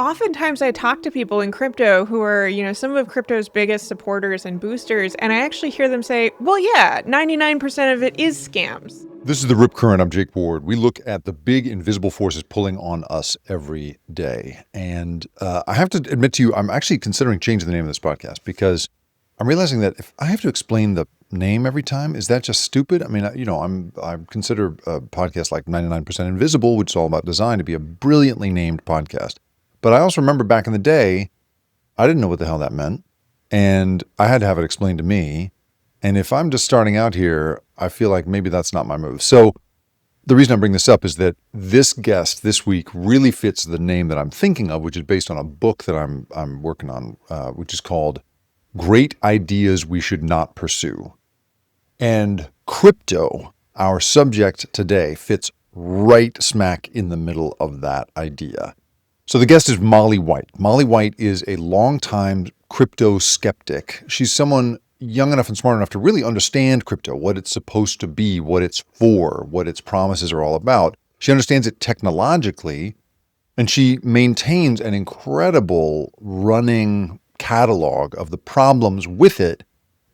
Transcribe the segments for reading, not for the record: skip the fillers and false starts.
oftentimes I talk to people in crypto who are, some of crypto's biggest supporters and boosters, and I actually hear them say, well, yeah, 99% of it is scams. This is the Rip Current. I'm Jake Ward. We look at the big invisible forces pulling on us every day. And I have to admit to you, I'm actually considering changing the name of this podcast because I'm realizing that if I have to explain the name every time, is that just stupid? I mean, I consider a podcast like 99% Invisible, which is all about design, to be a brilliantly named podcast. But I also remember back in the day, I didn't know what the hell that meant. And I had to have it explained to me. And if I'm just starting out here, I feel like maybe that's not my move. So the reason I bring this up is that this guest this week really fits the name that I'm thinking of, which is based on a book that I'm working on, which is called Great Ideas We Should Not Pursue. And crypto, our subject today, fits right smack in the middle of that idea. So the guest is Molly White. Molly White is a longtime crypto skeptic. She's someone young enough and smart enough to really understand crypto, what it's supposed to be, what it's for, what its promises are all about. She understands it technologically, and she maintains an incredible running catalog of the problems with it,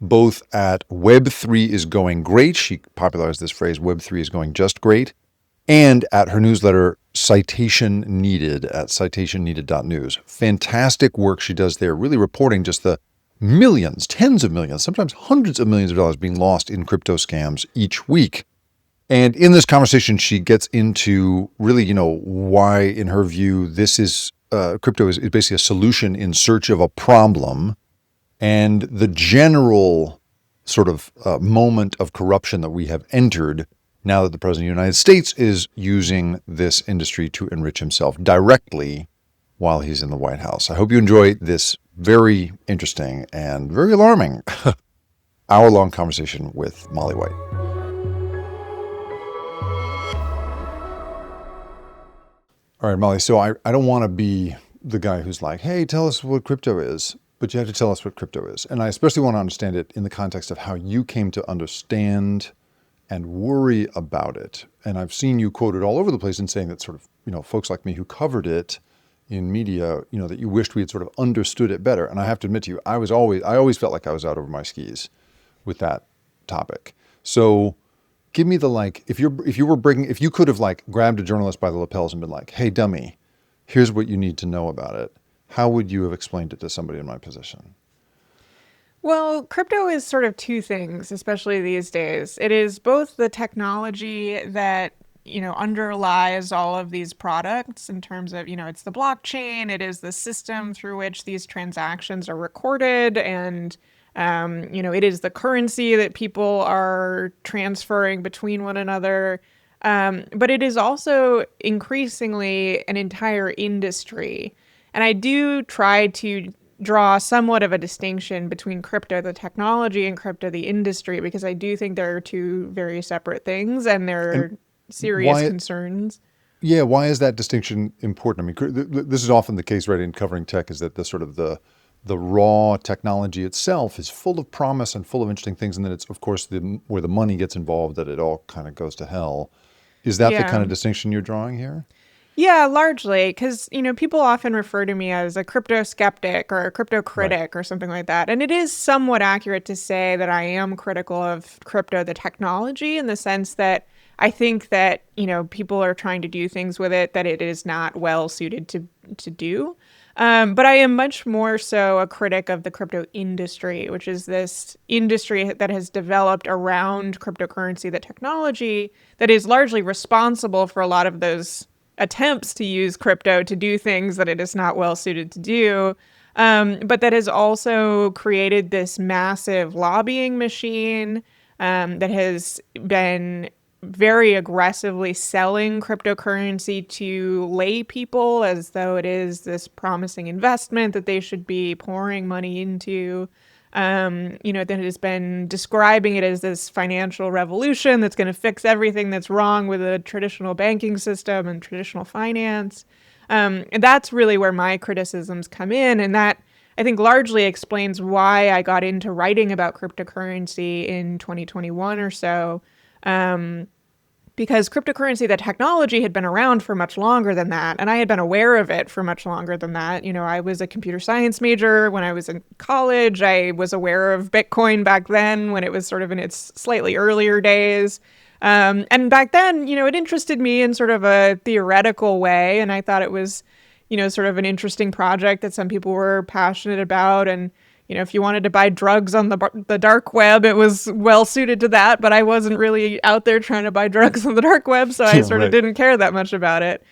both at Web3 is going great. She popularized this phrase, Web3 is going just great, and at her newsletter, Citation Needed, at citationneeded.news. Fantastic work she does there, really reporting just the millions, tens of millions, sometimes hundreds of millions of dollars being lost in crypto scams each week. And in this conversation, she gets into really, why, in her view, this is crypto is basically a solution in search of a problem, and the general sort of moment of corruption that we have entered now that the President of the United States is using this industry to enrich himself directly while he's in the White House. I hope you enjoy this very interesting and very alarming hour-long conversation with Molly White. All right, Molly, so I don't want to be the guy who's like, hey, tell us what crypto is, but you have to tell us what crypto is. And I especially want to understand it in the context of how you came to understand and worry about it. And I've seen you quoted all over the place in saying that sort of, folks like me who covered it in media, that you wished we had sort of understood it better. And I have to admit to you, I always felt like I was out over my skis with that topic. So give me the, if you could have grabbed a journalist by the lapels and been like, hey, dummy, here's what you need to know about it. How would you have explained it to somebody in my position? Well, crypto is sort of two things, especially these days. It is both the technology that underlies all of these products in terms of, it's the blockchain, it is the system through which these transactions are recorded, and, it is the currency that people are transferring between one another. But it is also increasingly an entire industry. And I do try to draw somewhat of a distinction between crypto, the technology, and crypto, the industry, because I do think there are two very separate things, and they're serious concerns. Yeah, why is that distinction important? I mean, this is often the case, right, in covering tech, is that the raw technology itself is full of promise and full of interesting things, and then it's, of course, where the money gets involved that it all kind of goes to hell. Is that the kind of distinction you're drawing here? Yeah, largely, because, people often refer to me as a crypto skeptic or a crypto critic or something like that. And it is somewhat accurate to say that I am critical of crypto, the technology, in the sense that I think that, people are trying to do things with it that it is not well suited to do. But I am much more so a critic of the crypto industry, which is this industry that has developed around cryptocurrency, the technology that is largely responsible for a lot of those attempts to use crypto to do things that it is not well suited to do, but that has also created this massive lobbying machine that has been very aggressively selling cryptocurrency to lay people as though it is this promising investment that they should be pouring money into. That has been describing it as this financial revolution that's going to fix everything that's wrong with the traditional banking system and traditional finance. And that's really where my criticisms come in. And that, I think, largely explains why I got into writing about cryptocurrency in 2021 or so. because cryptocurrency, the technology, had been around for much longer than that. And I had been aware of it for much longer than that. I was a computer science major when I was in college. I was aware of Bitcoin back then when it was sort of in its slightly earlier days. And back then, it interested me in sort of a theoretical way. And I thought it was, sort of an interesting project that some people were passionate about. And if you wanted to buy drugs on the dark web, it was well suited to that. But I wasn't really out there trying to buy drugs on the dark web, so I sort of didn't care that much about it.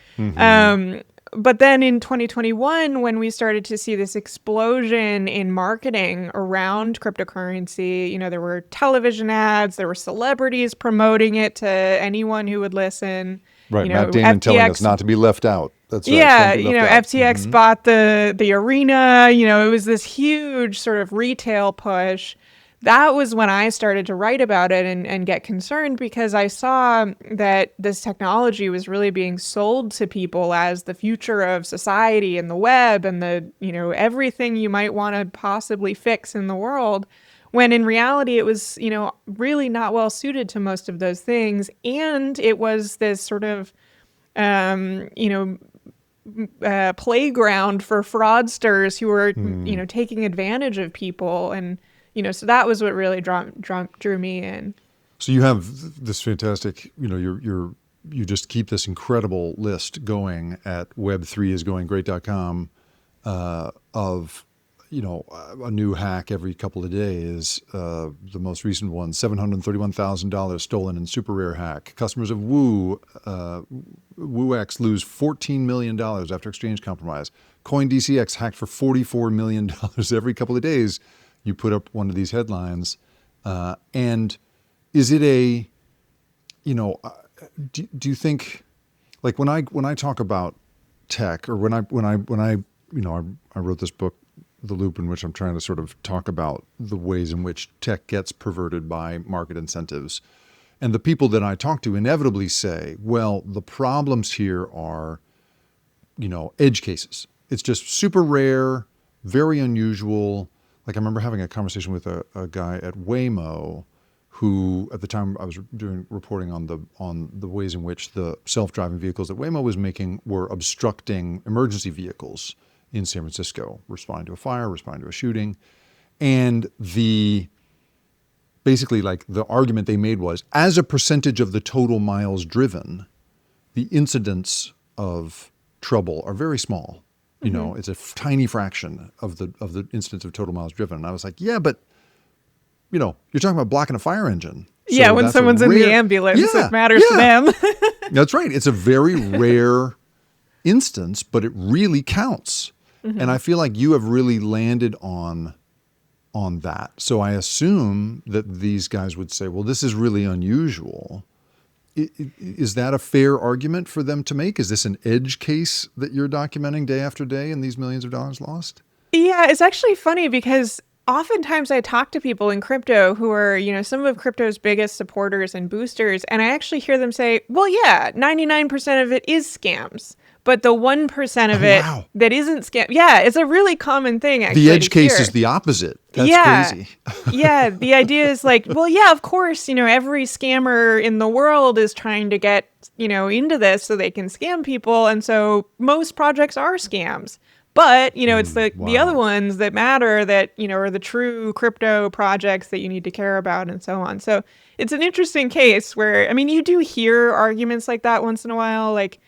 But then in 2021, when we started to see this explosion in marketing around cryptocurrency, there were television ads, there were celebrities promoting it to anyone who would listen. Right, Matt Damon telling us not to be left out. That's right. Yeah, FTX bought the arena. It was this huge sort of retail push. That was when I started to write about it and get concerned, because I saw that this technology was really being sold to people as the future of society and the web and everything you might want to possibly fix in the world, when in reality it was, really not well suited to most of those things. And it was this sort of, playground for fraudsters who were, taking advantage of people. And, so that was what really drew me in. So you have this fantastic, you just keep this incredible list going at web3isgoinggreat.com of, a new hack every couple of days. The most recent one, $731,000 stolen in super rare hack. Customers of WooX lose $14 million after exchange compromise. CoinDCX hacked for $44 million every couple of days. You put up one of these headlines. And is it do you think, like when I talk about tech, or when I wrote this book, The Loop, in which I'm trying to sort of talk about the ways in which tech gets perverted by market incentives. And the people that I talk to inevitably say, well, the problems here are, edge cases. It's just super rare, very unusual. Like I remember having a conversation with a guy at Waymo, who at the time I was doing reporting on the ways in which the self-driving vehicles that Waymo was making were obstructing emergency vehicles in San Francisco, responding to a fire, responding to a shooting. And basically the argument they made was, as a percentage of the total miles driven, the incidents of trouble are very small. It's a tiny fraction of the incidents of total miles driven. And I was like, yeah, but you're talking about blocking a fire engine. So when someone's in the ambulance, it matters to them. That's right. It's a very rare instance, but it really counts. And I feel like you have really landed on that. So I assume that these guys would say, well, this is really unusual. Is that a fair argument for them to make? Is this an edge case that you're documenting day after day and these millions of dollars lost? Yeah, it's actually funny because oftentimes I talk to people in crypto who are, some of crypto's biggest supporters and boosters, and I actually hear them say, well, yeah, 99% of it is scams. But the 1% of it that isn't scam, it's a really common thing, actually. The edge case is the opposite. That's crazy. Yeah, the idea is like, well, yeah, of course, every scammer in the world is trying to get, into this so they can scam people. And so most projects are scams. But, it's the other ones that matter that, are the true crypto projects that you need to care about and so on. So it's an interesting case where, you do hear arguments like that once in a while. Like,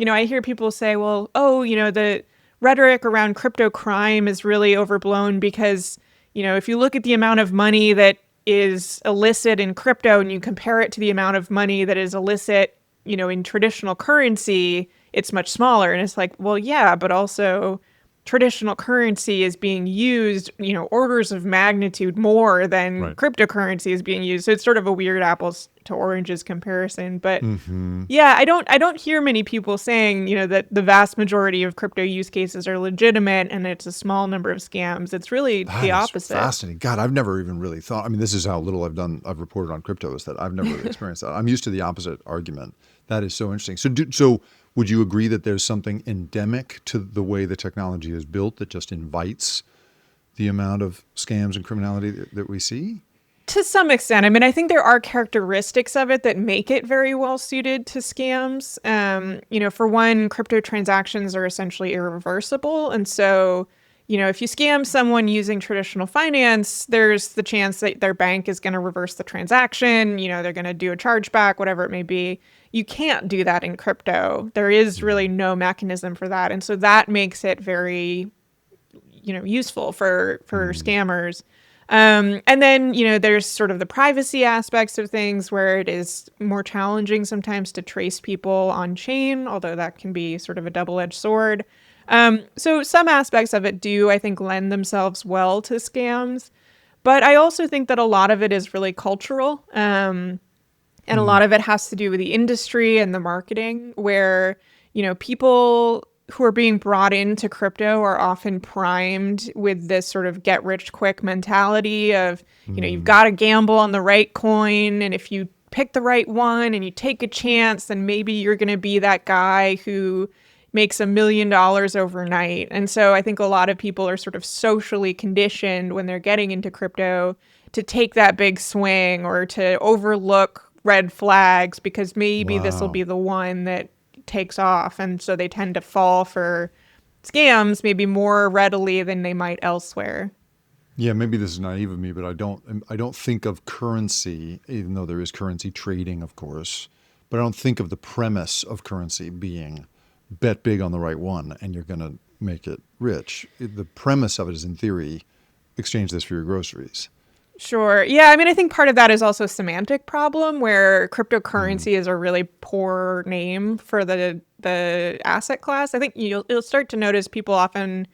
I hear people say, well, the rhetoric around crypto crime is really overblown because, if you look at the amount of money that is illicit in crypto and you compare it to the amount of money that is illicit, in traditional currency, it's much smaller. And it's like, well, yeah, but also traditional currency is being used, orders of magnitude more than cryptocurrency is being used. So it's sort of a weird apples to oranges comparison. But yeah, I don't hear many people saying, that the vast majority of crypto use cases are legitimate and it's a small number of scams. It's really the opposite. Fascinating. God, I've never even really thought. This is how little I've reported on crypto, is that I've never really experienced that. I'm used to the opposite argument. That is so interesting. So would you agree that there's something endemic to the way the technology is built that just invites the amount of scams and criminality that we see? To some extent. I mean, I think there are characteristics of it that make it very well suited to scams. For one, crypto transactions are essentially irreversible. And so, if you scam someone using traditional finance, there's the chance that their bank is going to reverse the transaction. They're going to do a chargeback, whatever it may be. You can't do that in crypto. There is really no mechanism for that. And so that makes it very, useful for Mm. scammers. And then, there's sort of the privacy aspects of things where it is more challenging sometimes to trace people on chain, although that can be sort of a double-edged sword. So some aspects of it do, I think, lend themselves well to scams. But I also think that a lot of it is really cultural. And a Mm. lot of it has to do with the industry and the marketing, where, people who are being brought into crypto are often primed with this sort of get rich quick mentality of, you've Mm. got to gamble on the right coin. And if you pick the right one and you take a chance, then maybe you're going to be that guy who makes $1 million overnight. And so I think a lot of people are sort of socially conditioned when they're getting into crypto to take that big swing or to overlook red flags because maybe this will Wow. be the one that takes off. And so they tend to fall for scams maybe more readily than they might elsewhere. Yeah, maybe this is naive of me, but I don't think of currency, even though there is currency trading, of course, but I don't think of the premise of currency being bet big on the right one and you're going to make it rich. The premise of it is, in theory, exchange this for your groceries. Sure. Yeah. I mean, I think part of that is also a semantic problem where Mm. cryptocurrency is a really poor name for the asset class. I think you'll start to notice people often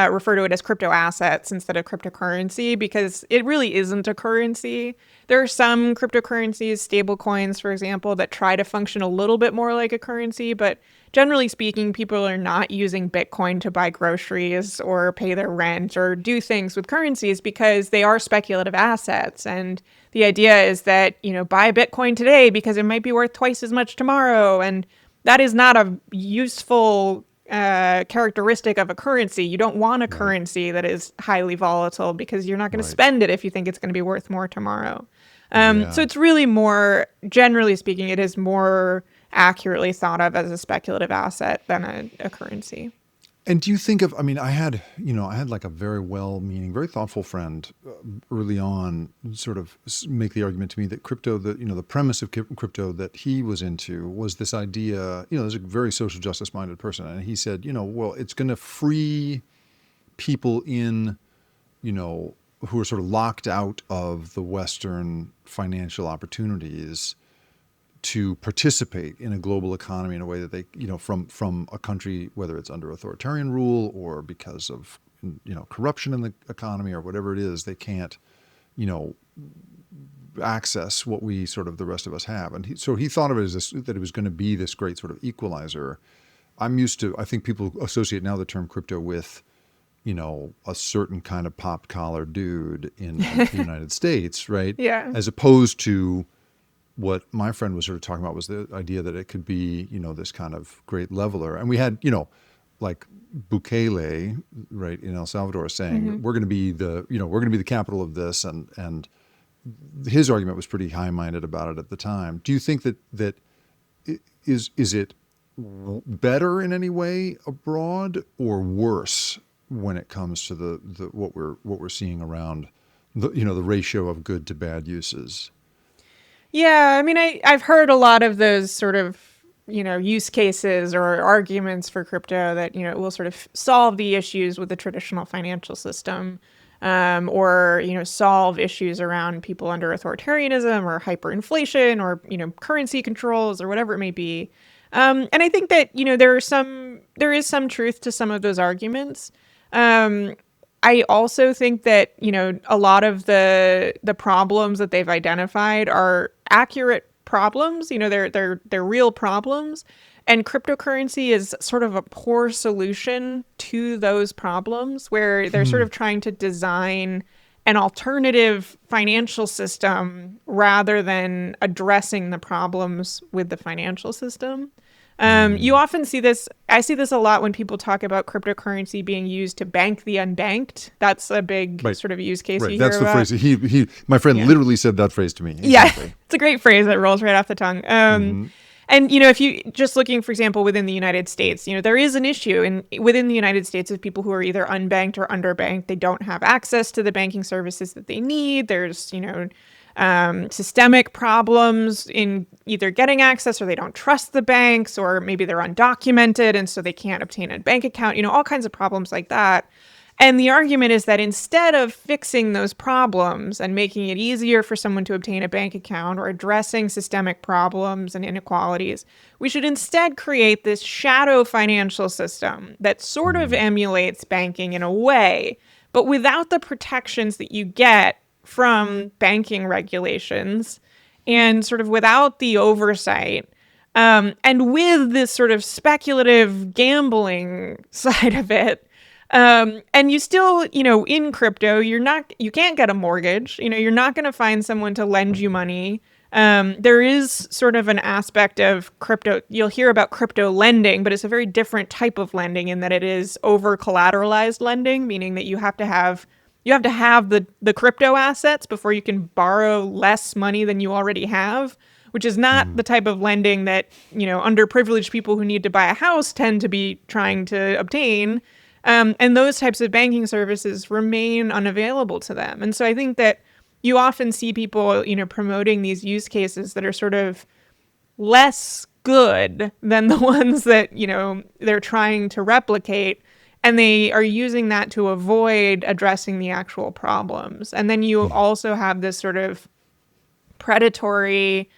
refer to it as crypto assets instead of cryptocurrency because it really isn't a currency. There are some cryptocurrencies, stable coins, for example, that try to function a little bit more like a currency, but generally speaking, people are not using Bitcoin to buy groceries or pay their rent or do things with currencies because they are speculative assets. And the idea is that, buy Bitcoin today because it might be worth twice as much tomorrow. And that is not a useful characteristic of a currency. You don't want a Right. currency that is highly volatile because you're not going to Right. spend it if you think it's going to be worth more tomorrow. So Yeah. it's really more, generally speaking, it is more accurately thought of as a speculative asset than a currency. And do you think of, I mean, I had like a very well-meaning, very thoughtful friend early on sort of make the argument to me that crypto, the premise of crypto that he was into was this idea, there's a very social justice minded person. And he said, well, it's going to free people in, who are sort of locked out of the Western financial opportunities to participate in a global economy in a way that they, from a country, whether it's under authoritarian rule or because of, corruption in the economy or whatever it is, they can't, you know, access what we sort of the rest of us have. And so he thought of it as this, that it was going to be this great sort of equalizer. I think people associate now the term crypto with, a certain kind of pop collar dude in the United States, right? Yeah. As opposed to what my friend was sort of talking about was the idea that it could be, this kind of great leveler. And we had, like Bukele, right, in El Salvador saying, Hmm. we're going to be the capital of this. And his argument was pretty high minded about it at the time. Do you think that is it better in any way abroad or worse when it comes to the what we're seeing around the ratio of good to bad uses? Yeah, I mean, I've heard a lot of those sort of, use cases or arguments for crypto that, it will sort of solve the issues with the traditional financial system, or, solve issues around people under authoritarianism or hyperinflation or, currency controls or whatever it may be. And I think that, there is some truth to some of those arguments. Um, I also think that, a lot of the problems that they've identified are accurate problems. They're real problems. And cryptocurrency is sort of a poor solution to those problems where they're sort Hmm. of trying to design an alternative financial system rather than addressing the problems with the financial system. You often see this. I see this a lot when people talk about cryptocurrency being used to bank the unbanked. That's a big Right. sort of use case Right. you That's hear the about. phrase. My friend Yeah. literally said that phrase to me. Yeah, Exactly. it's a great phrase that rolls right off the tongue. And if you just looking, for example, within the United States, there is an issue within the United States of people who are either unbanked or underbanked. They don't have access to the banking services that they need. There's systemic problems in either getting access, or they don't trust the banks, or maybe they're undocumented and so they can't obtain a bank account. All kinds of problems like that. And the argument is that instead of fixing those problems and making it easier for someone to obtain a bank account or addressing systemic problems and inequalities, we should instead create this shadow financial system that sort of emulates banking in a way, but without the protections that you get from banking regulations and sort of without the oversight. And with this sort of speculative gambling side of it. And you still, in crypto, you can't get a mortgage. You're not going to find someone to lend you money. There is sort of an aspect of crypto. You'll hear about crypto lending, but it's a very different type of lending in that it is over collateralized lending, meaning that you have to have the crypto assets before you can borrow less money than you already have, which is not the type of lending that, underprivileged people who need to buy a house tend to be trying to obtain. And those types of banking services remain unavailable to them. And so I think that you often see people, promoting these use cases that are sort of less good than the ones that, they're trying to replicate. And they are using that to avoid addressing the actual problems. And then you also have this sort of predatory,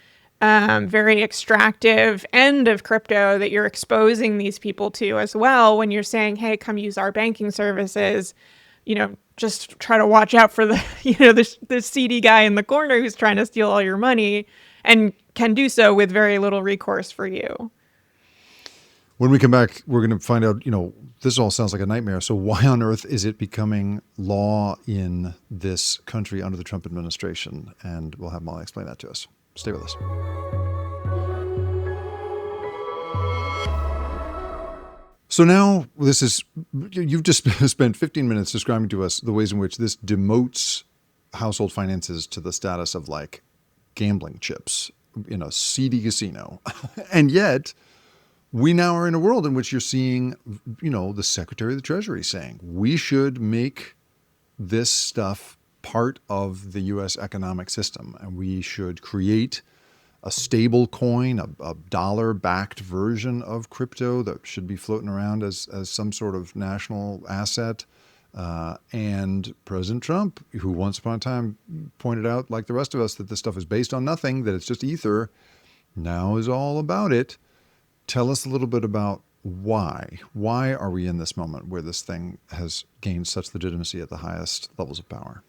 very extractive end of crypto that you're exposing these people to as well when you're saying, hey, come use our banking services. Just try to watch out for the seedy guy in the corner who's trying to steal all your money, and can do so with very little recourse for you. When we come back, we're going to find out, this all sounds like a nightmare. So why on earth is it becoming law in this country under the Trump administration? And we'll have Molly explain that to us. Stay with us. So now you've just spent 15 minutes describing to us the ways in which this demotes household finances to the status of like gambling chips in a seedy casino. And yet we now are in a world in which you're seeing, the Secretary of the Treasury saying we should make this stuff part of the U.S. economic system, and we should create a stable coin, a dollar-backed version of crypto that should be floating around as some sort of national asset. And President Trump, who once upon a time pointed out, like the rest of us, that this stuff is based on nothing, that it's just ether, now is all about it. Tell us a little bit about why. Why are we in this moment where this thing has gained such legitimacy at the highest levels of power?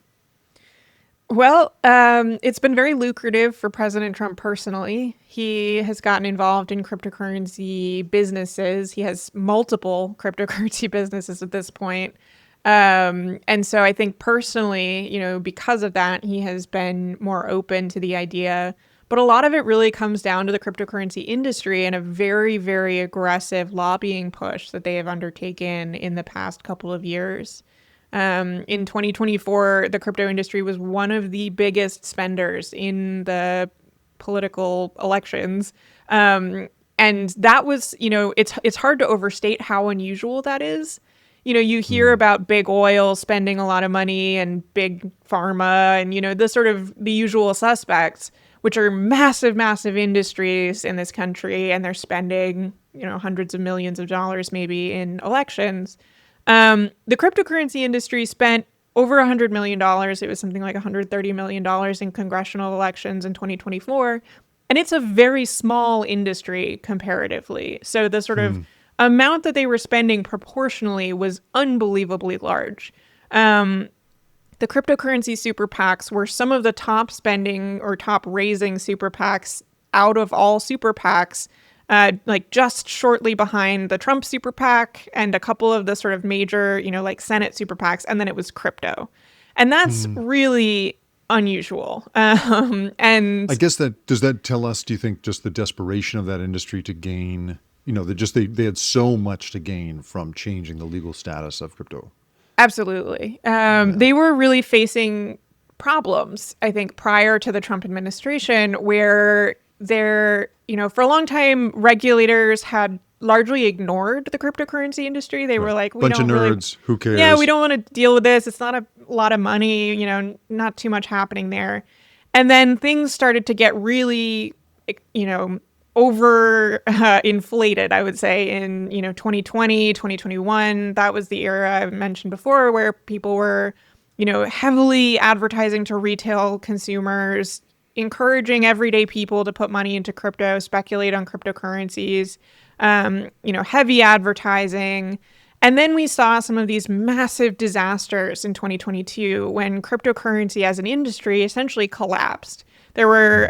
Well, it's been very lucrative for President Trump personally. He has gotten involved in cryptocurrency businesses. He has multiple cryptocurrency businesses at this point. And so I think personally, because of that, he has been more open to the idea. But a lot of it really comes down to the cryptocurrency industry and a very, very aggressive lobbying push that they have undertaken in the past couple of years. In 2024, the crypto industry was one of the biggest spenders in the political elections. And that was, it's hard to overstate how unusual that is. You hear about big oil spending a lot of money and big pharma and, the usual suspects, which are massive, massive industries in this country. And they're spending, hundreds of millions of dollars maybe in elections. The cryptocurrency industry spent over $100 million. It was something like $130 million in congressional elections in 2024. And it's a very small industry comparatively. So the sort of amount that they were spending proportionally was unbelievably large. The cryptocurrency super PACs were some of the top spending or top raising super PACs out of all super PACs. Like just shortly behind the Trump super PAC and a couple of the sort of major, like Senate super PACs, and then it was crypto. And that's really unusual. And I guess does that tell us, do you think, just the desperation of that industry to gain, they had so much to gain from changing the legal status of crypto. Absolutely. Yeah. They were really facing problems, I think, prior to the Trump administration, where for a long time, regulators had largely ignored the cryptocurrency industry. They were Right. like, we Bunch of don't really, nerds. Who yeah, we cares? don't want to deal with this. It's not a lot of money, not too much happening there. And then things started to get really, you know, over inflated, I would say, in 2020, 2021. That was the era I mentioned before, where people were heavily advertising to retail consumers, encouraging everyday people to put money into crypto, speculate on cryptocurrencies, heavy advertising. And then we saw some of these massive disasters in 2022 when cryptocurrency as an industry essentially collapsed. There were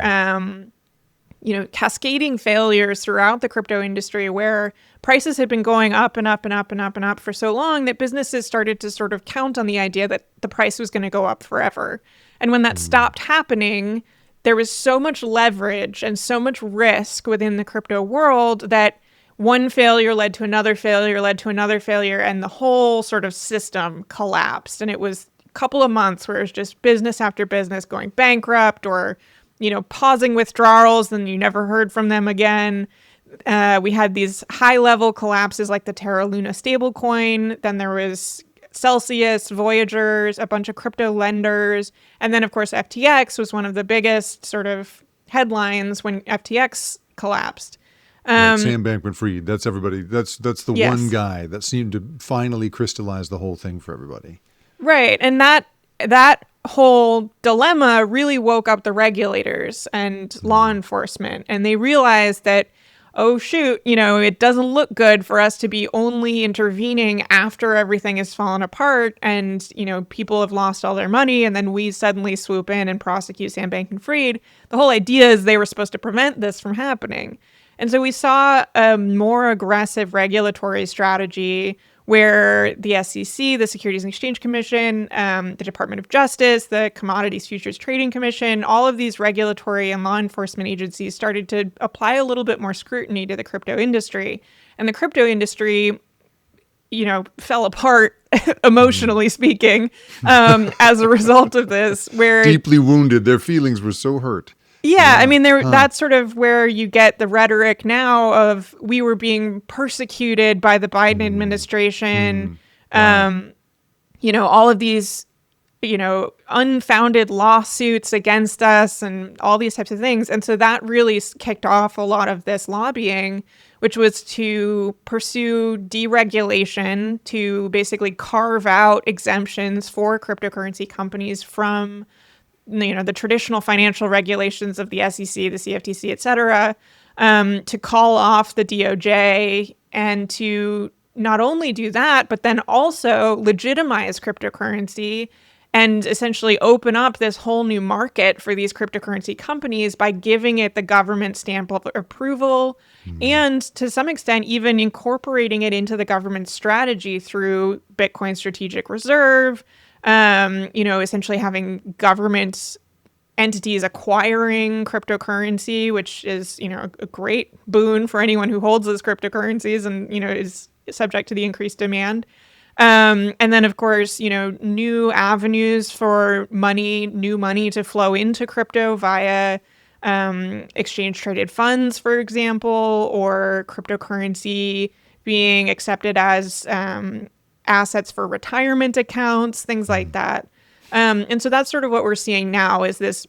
cascading failures throughout the crypto industry where prices had been going up and up and up and up and up for so long that businesses started to sort of count on the idea that the price was going to go up forever. And when that stopped happening, there was so much leverage and so much risk within the crypto world that one failure led to another failure, led to another failure, and the whole sort of system collapsed. And it was a couple of months where it was just business after business going bankrupt or pausing withdrawals, and you never heard from them again. We had these high-level collapses like the Terra Luna stablecoin. Then there was Celsius, Voyagers, a bunch of crypto lenders. And then, of course, FTX was one of the biggest sort of headlines when FTX collapsed. Right, Sam Bankman-Fried. That's everybody. That's the one Yes. guy that seemed to finally crystallize the whole thing for everybody. Right. And that whole dilemma really woke up the regulators and law enforcement. And they realized that, oh, shoot, it doesn't look good for us to be only intervening after everything has fallen apart and, people have lost all their money. And then we suddenly swoop in and prosecute Sam Bankman-Fried. The whole idea is they were supposed to prevent this from happening. And so we saw a more aggressive regulatory strategy where the SEC, the Securities and Exchange Commission, the Department of Justice, the Commodities Futures Trading Commission, all of these regulatory and law enforcement agencies started to apply a little bit more scrutiny to the crypto industry. And the crypto industry, fell apart, emotionally speaking, as a result of this, where Deeply wounded. Their feelings were so hurt. yeah, I mean, that's sort of where you get the rhetoric now of we were being persecuted by the Biden administration. Wow. All of these, unfounded lawsuits against us and all these types of things. And so that really kicked off a lot of this lobbying, which was to pursue deregulation, to basically carve out exemptions for cryptocurrency companies from the traditional financial regulations of the SEC, the CFTC, et cetera, to call off the DOJ and to not only do that, but then also legitimize cryptocurrency and essentially open up this whole new market for these cryptocurrency companies by giving it the government stamp of approval and to some extent even incorporating it into the government strategy through Bitcoin Strategic Reserve, essentially having government entities acquiring cryptocurrency, which is, a great boon for anyone who holds those cryptocurrencies and, is subject to the increased demand. And then, of course, new avenues for new money to flow into crypto via exchange traded funds, for example, or cryptocurrency being accepted as assets for retirement accounts, things like that. And so that's sort of what we're seeing now is this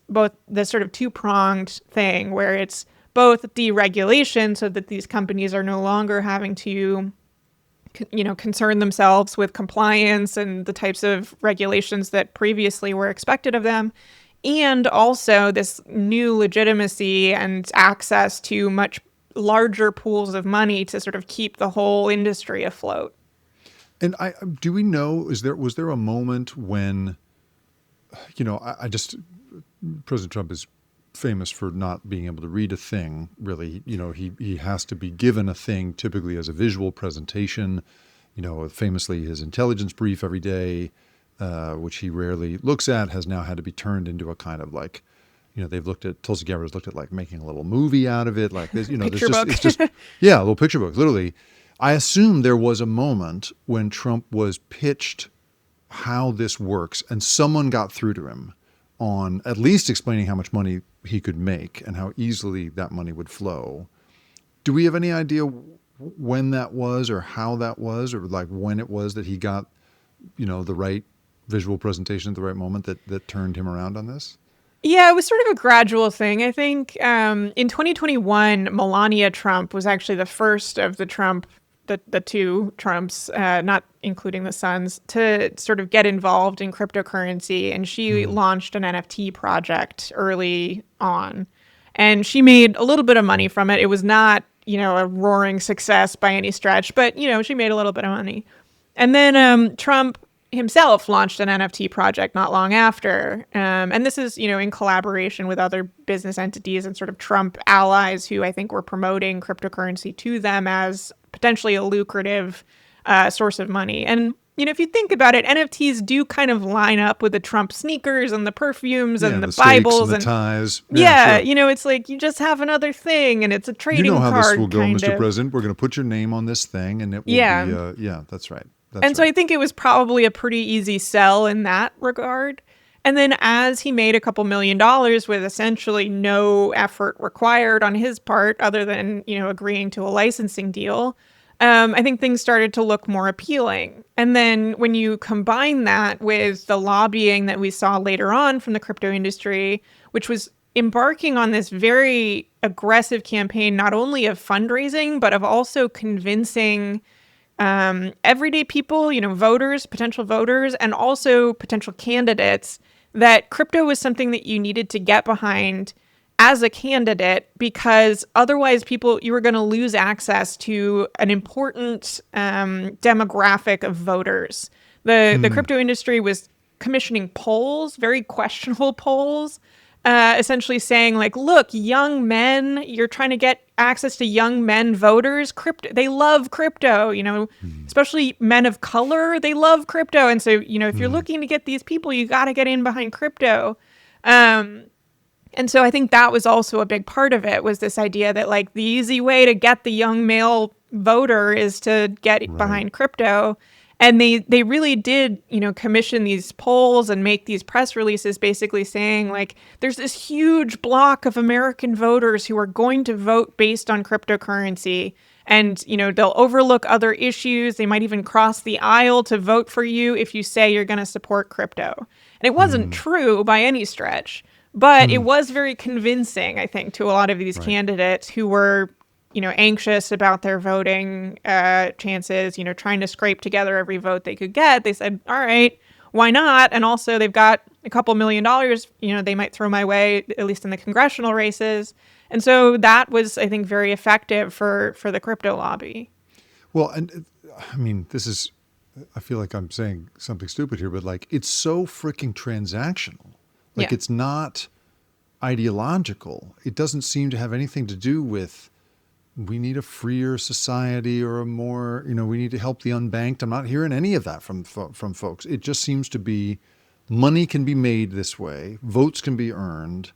sort of two-pronged thing where it's both deregulation so that these companies are no longer having to, concern themselves with compliance and the types of regulations that previously were expected of them, and also this new legitimacy and access to much larger pools of money to sort of keep the whole industry afloat. And do we know, was there a moment when, President Trump is famous for not being able to read a thing, really. He has to be given a thing typically as a visual presentation, famously his intelligence brief every day, which he rarely looks at, has now had to be turned into a kind of like, they've looked at Tulsi Gabbard's looked at like making a little movie out of it. Like there's Picture just book. it's just yeah, a little picture book, literally. I assume there was a moment when Trump was pitched how this works, and someone got through to him on at least explaining how much money he could make and how easily that money would flow. Do we have any idea when that was, or how that was, or like when it was that he got, the right visual presentation at the right moment that turned him around on this? Yeah, it was sort of a gradual thing. I think in 2021, Melania Trump was actually the first of the two Trumps, not including the sons, to sort of get involved in cryptocurrency. And she launched an NFT project early on. And she made a little bit of money from it. It was not, a roaring success by any stretch, but, she made a little bit of money. And then Trump himself launched an NFT project not long after. And this is, in collaboration with other business entities and sort of Trump allies who I think were promoting cryptocurrency to them as potentially a lucrative source of money. And, if you think about it, NFTs do kind of line up with the Trump sneakers and the perfumes and the Bibles and the ties. Yeah, sure. It's like you just have another thing and it's a You know trading how card this will go, kind Mr. of. President. We're going to put your name on this thing, and it will Yeah. be. Yeah, that's right. And so I think it was probably a pretty easy sell in that regard. And then as he made a couple $1,000,000 with essentially no effort required on his part other than, agreeing to a licensing deal, I think things started to look more appealing. And then when you combine that with the lobbying that we saw later on from the crypto industry, which was embarking on this very aggressive campaign, not only of fundraising, but of also convincing everyday people, voters, potential voters, and also potential candidates that crypto was something that you needed to get behind as a candidate, because otherwise you were going to lose access to an important demographic of voters. The crypto industry was commissioning polls, very questionable polls, essentially saying like, look, young men, you're trying to get access to young men voters. They love crypto, especially men of color. They love crypto. And so, if you're looking to get these people, you got to get in behind crypto. And so I think that was also a big part of it, was this idea that like the easy way to get the young male voter is to get behind crypto. And they really did, commission these polls and make these press releases basically saying like, there's this huge block of American voters who are going to vote based on cryptocurrency. And, they'll overlook other issues. They might even cross the aisle to vote for you if you say you're going to support crypto. And it wasn't true by any stretch. But it was very convincing, I think, to a lot of these candidates who were, anxious about their voting chances, trying to scrape together every vote they could get. They said, all right, why not? And also they've got a couple $1,000,000, they might throw my way, at least in the congressional races. And so that was, I think, very effective for the crypto lobby. Well, and I mean, I feel like I'm saying something stupid here, but like, it's so freaking transactional. Like, it's not ideological. It doesn't seem to have anything to do with we need a freer society or a more, we need to help the unbanked. I'm not hearing any of that from folks. It just seems to be money can be made this way, votes can be earned,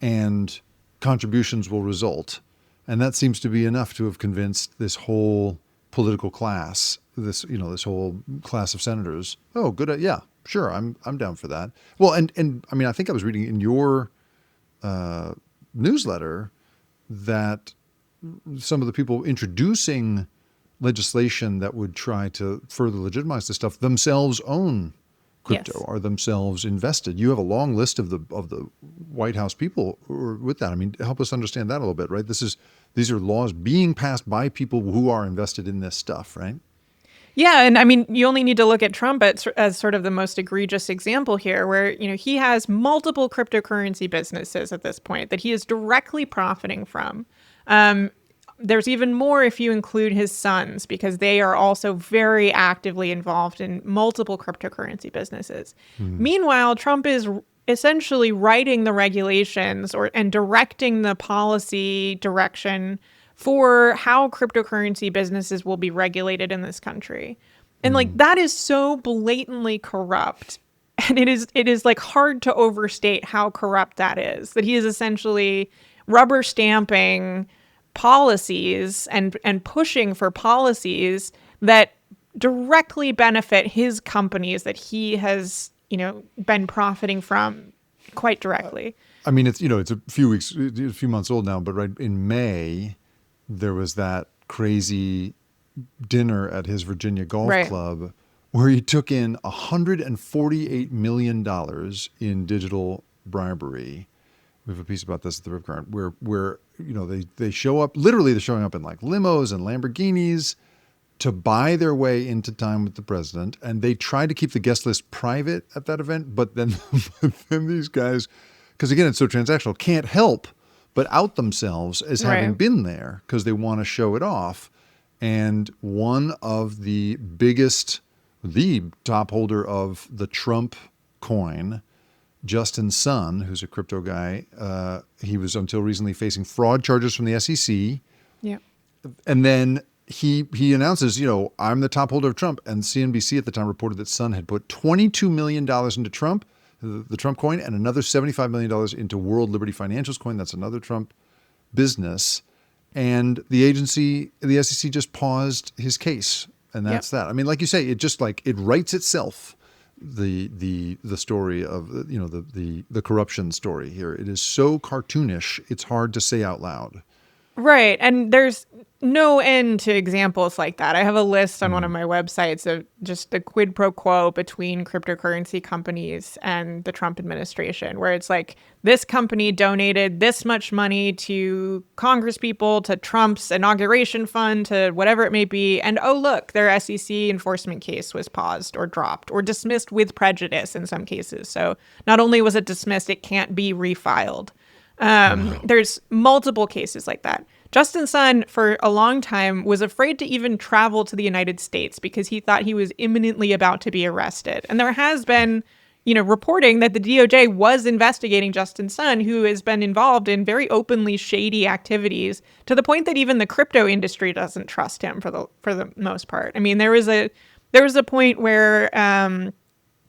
and contributions will result. And that seems to be enough to have convinced this whole political class, this whole class of senators. Oh, good. Yeah, sure. I'm down for that. Well, and I mean, I think I was reading in your newsletter that some of the people introducing legislation that would try to further legitimize this stuff themselves own crypto, are themselves invested. You have a long list of the White House people who are with that. I mean, help us understand that a little bit, right? These are laws being passed by people who are invested in this stuff, right? Yeah, and I mean, you only need to look at Trump as sort of the most egregious example here, where, he has multiple cryptocurrency businesses at this point that he is directly profiting from. There's even more if you include his sons, because they are also very actively involved in multiple cryptocurrency businesses. Meanwhile, Trump is essentially writing the regulations and directing the policy direction for how cryptocurrency businesses will be regulated in this country. And like, that is so blatantly corrupt. And it is like hard to overstate how corrupt that is. That he is essentially rubber stamping policies and pushing for policies that directly benefit his companies that he has, been profiting from quite directly. I mean, it's a few months old now, but right in May, there was that crazy dinner at his Virginia golf Right. club where he took in $148 million in digital bribery. We have a piece about this at the Rip Current where they show up, literally they're showing up in like limos and Lamborghinis to buy their way into time with the president. And they tried to keep the guest list private at that event. But then, then these guys, because again, it's so transactional, can't help but out themselves as having Right. been there because they want to show it off. And one of the top holder of the Trump coin, Justin Sun, who's a crypto guy, he was until recently facing fraud charges from the SEC. Yeah. And then he announces, I'm the top holder of Trump. And CNBC at the time reported that Sun had put $22 million into Trump, the Trump coin, and another $75 million into World Liberty Financial's coin. That's another Trump business. And the SEC just paused his case. And that's that. I mean, like you say, it just like it writes itself. The story of the corruption story here. It is so cartoonish. It's hard to say out loud. Right. And there's no end to examples like that. I have a list on one of my websites of just the quid pro quo between cryptocurrency companies and the Trump administration, where it's like this company donated this much money to Congress people, to Trump's inauguration fund, to whatever it may be. And oh, look, their SEC enforcement case was paused or dropped or dismissed with prejudice in some cases. So not only was it dismissed, it can't be refiled. There's multiple cases like that. Justin Sun, for a long time, was afraid to even travel to the United States because he thought he was imminently about to be arrested. And there has been, reporting that the DOJ was investigating Justin Sun, who has been involved in very openly shady activities to the point that even the crypto industry doesn't trust him for the most part. I mean, there was a point where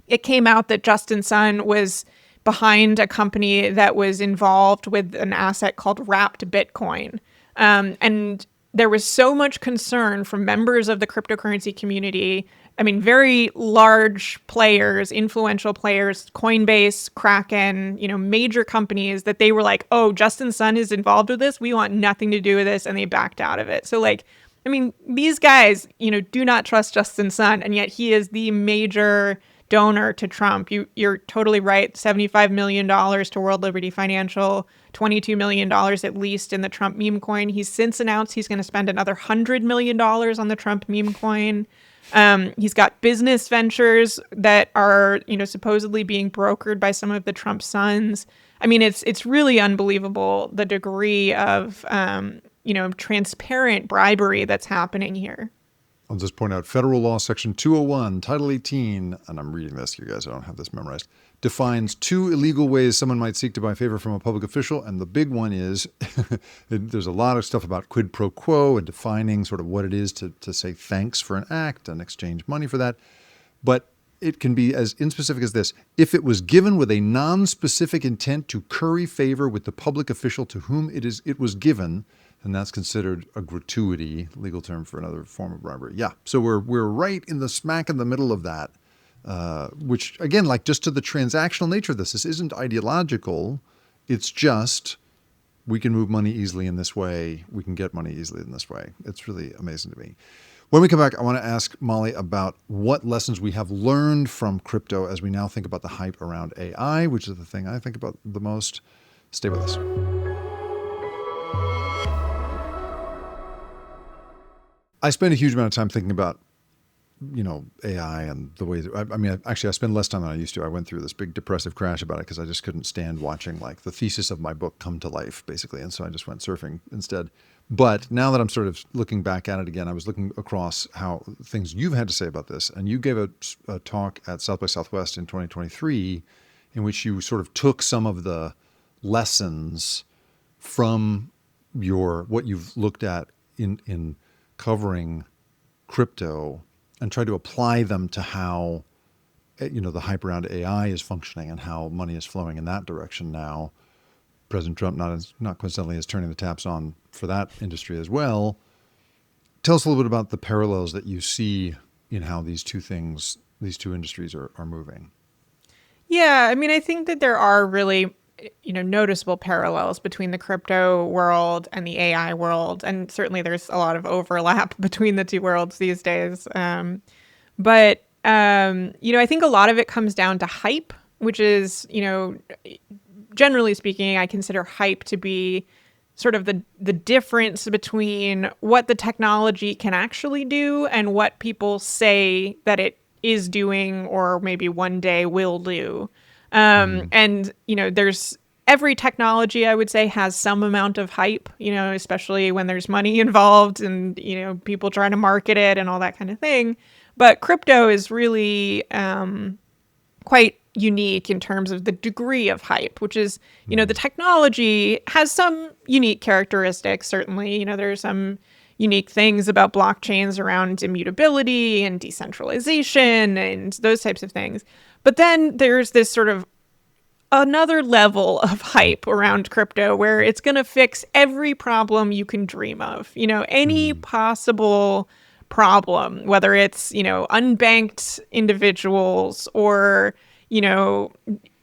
it came out that Justin Sun was behind a company that was involved with an asset called wrapped Bitcoin. And there was so much concern from members of the cryptocurrency community. I mean, very large players, influential players, Coinbase, Kraken, major companies, that they were like, oh, Justin Sun is involved with this. We want nothing to do with this. And they backed out of it. So these guys, do not trust Justin Sun. And yet he is the major donor to Trump. You're totally right. $75 million to World Liberty Financial, $22 million at least in the Trump meme coin. He's since announced he's going to spend another $100 million on the Trump meme coin. He's got business ventures that are, supposedly being brokered by some of the Trump sons. I mean, it's really unbelievable the degree of, transparent bribery that's happening here. I'll just point out Federal Law Section 201, Title 18, and I'm reading this, you guys, I don't have this memorized, defines two illegal ways someone might seek to buy favor from a public official. And the big one is, there's a lot of stuff about quid pro quo and defining sort of what it is to say thanks for an act and exchange money for that. But it can be as inspecific as this. If it was given with a non-specific intent to curry favor with the public official to whom it was given, and that's considered a gratuity, legal term for another form of bribery. Yeah, so we're right in the smack in the middle of that, which, again, like just to the transactional nature of this isn't ideological. It's just we can move money easily in this way. We can get money easily in this way. It's really amazing to me. When we come back, I want to ask Molly about what lessons we have learned from crypto as we now think about the hype around AI, which is the thing I think about the most. Stay with us. I spend a huge amount of time thinking about, AI and the way that, I spend less time than I used to. I went through this big depressive crash about it because I just couldn't stand watching like the thesis of my book come to life, basically. And so I just went surfing instead. But now that I'm sort of looking back at it again, I was looking across how things you've had to say about this. And you gave a talk at South by Southwest in 2023 in which you sort of took some of the lessons from what you've looked at in covering crypto and tried to apply them to how the hype around AI is functioning and how money is flowing in that direction now. President Trump not coincidentally is turning the taps on for that industry as well. Tell us a little bit about the parallels that you see in how these two industries are moving. Yeah, I mean, I think that there are really, noticeable parallels between the crypto world and the AI world, and certainly there's a lot of overlap between the two worlds these days. But I think a lot of it comes down to hype, which is, generally speaking, I consider hype to be sort of the difference between what the technology can actually do and what people say that it is doing or maybe one day will do. Mm-hmm. And there's every technology, I would say, has some amount of hype, especially when there's money involved and, people trying to market it and all that kind of thing. But crypto is really quite unique in terms of the degree of hype, which is, the technology has some unique characteristics, certainly. There's some unique things about blockchains around immutability and decentralization and those types of things. But then there's this sort of another level of hype around crypto where it's going to fix every problem you can dream of, any possible problem, whether it's, unbanked individuals or,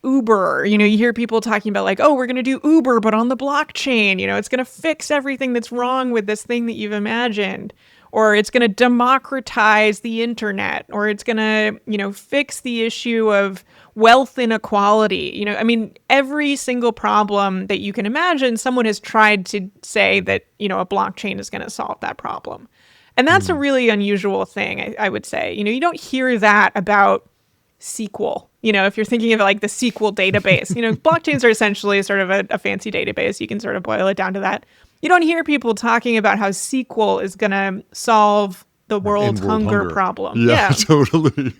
Uber, you hear people talking about like, oh, we're going to do Uber, but on the blockchain, it's going to fix everything that's wrong with this thing that you've imagined, or it's going to democratize the internet, or it's going to, fix the issue of wealth inequality. I mean, every single problem that you can imagine, someone has tried to say that, a blockchain is going to solve that problem. And that's a really unusual thing, I would say. You don't hear that about SQL. If you're thinking of like the SQL database, blockchains are essentially sort of a fancy database. You can sort of boil it down to that. You don't hear people talking about how SQL is going to solve the world's hunger problem. Yeah, totally.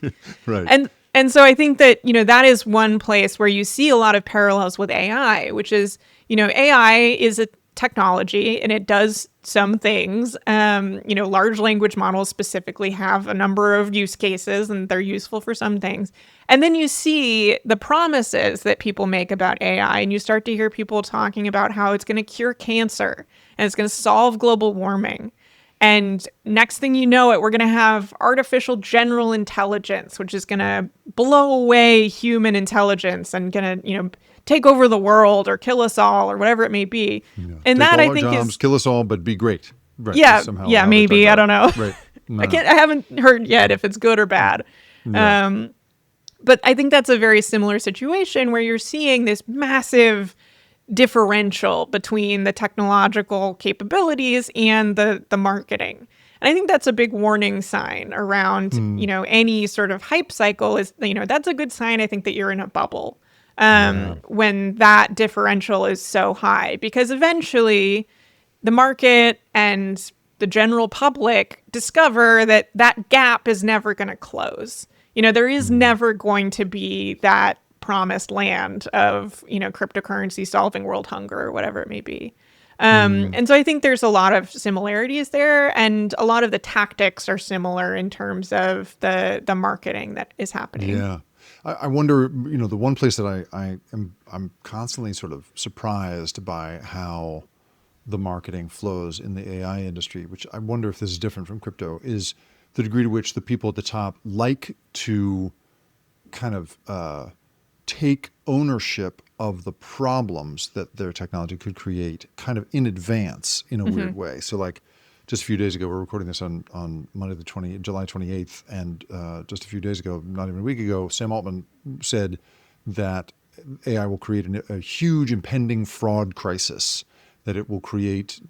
Right. And so I think that, that is one place where you see a lot of parallels with AI, which is, AI is a technology and it does some things. Large language models specifically have a number of use cases and they're useful for some things. And then you see the promises that people make about AI and you start to hear people talking about how it's going to cure cancer and it's going to solve global warming. And next thing you know it, we're going to have artificial general intelligence, which is going to blow away human intelligence and going to, take over the world or kill us all or whatever it may be. Yeah. And take that all I our think jobs, is kill us all, but be great. Right. Yeah, Somehow, yeah, maybe. I don't know. Right. No. I haven't heard yet if it's good or bad. Yeah. But I think that's a very similar situation where you're seeing this massive differential between the technological capabilities and the marketing. And I think that's a big warning sign around, any sort of hype cycle is, that's a good sign, I think, that you're in a bubble when that differential is so high, because eventually the market and the general public discover that that gap is never going to close. There is never going to be that promised land of, cryptocurrency solving world hunger or whatever it may be. And so I think there's a lot of similarities there, and a lot of the tactics are similar in terms of the marketing that is happening. Yeah. I wonder, the one place that I'm constantly sort of surprised by how the marketing flows in the AI industry, which I wonder if this is different from crypto, is the degree to which the people at the top like to kind of take ownership of the problems that their technology could create kind of in advance in a weird way. So like just a few days ago, we're recording this on Monday, July 28th. And just a few days ago, not even a week ago, Sam Altman said that AI will create a huge impending fraud crisis, that it will create,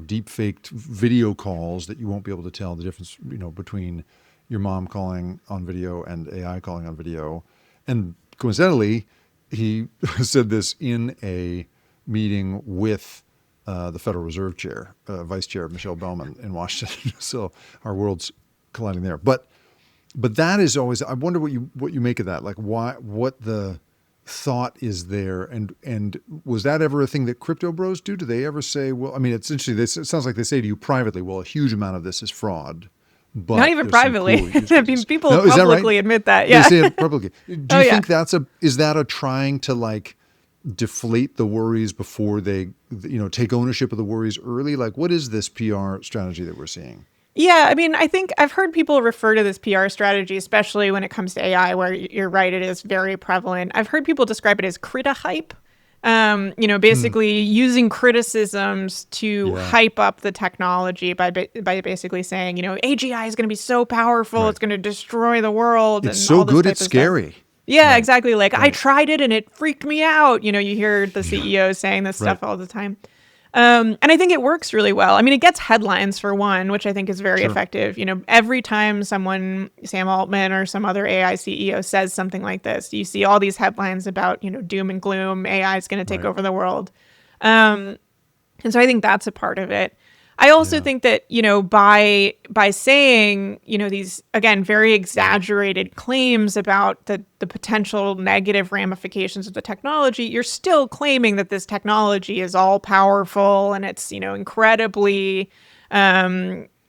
deep faked video calls that you won't be able to tell the difference, between your mom calling on video and AI calling on video. And coincidentally, he said this in a meeting with the Federal Reserve Chair, Vice Chair Michelle Bowman in Washington. So our world's colliding there. But that is always, I wonder what you make of that. Like what the thought is there, and was that ever a thing that crypto bros do? Do they ever say, well, I mean, it's interesting. It sounds like they say to you privately, well, a huge amount of this is fraud, Not but even there's some privately. cool use I mean, cases. people No, is that right? publicly admit that. They Yeah. say it publicly. Do Oh, you yeah. think is that a trying to like deflate the worries before they, take ownership of the worries early? Like, what is this PR strategy that we're seeing? Yeah, I mean, I think I've heard people refer to this PR strategy, especially when it comes to AI, where you're right, it is very prevalent. I've heard people describe it as crita hype. Hmm. Basically using criticisms to Yeah. hype up the technology by basically saying, AGI is going to be so powerful, Right. it's going to destroy the world It's and so all this good, type it's of stuff. scary. Yeah, Right. exactly. Like I Right. tried it and it freaked me out. You hear the Yeah. CEOs saying this Right. stuff all the time. And I think it works really well. I mean, it gets headlines for one, which I think is very Sure. effective. Every time Sam Altman or some other AI CEO says something like this, you see all these headlines about, doom and gloom, AI is going to take Right. over the world. And so I think that's a part of it. I also Yeah. think that, by saying, these again very exaggerated claims about the potential negative ramifications of the technology, you're still claiming that this technology is all powerful and it's, incredibly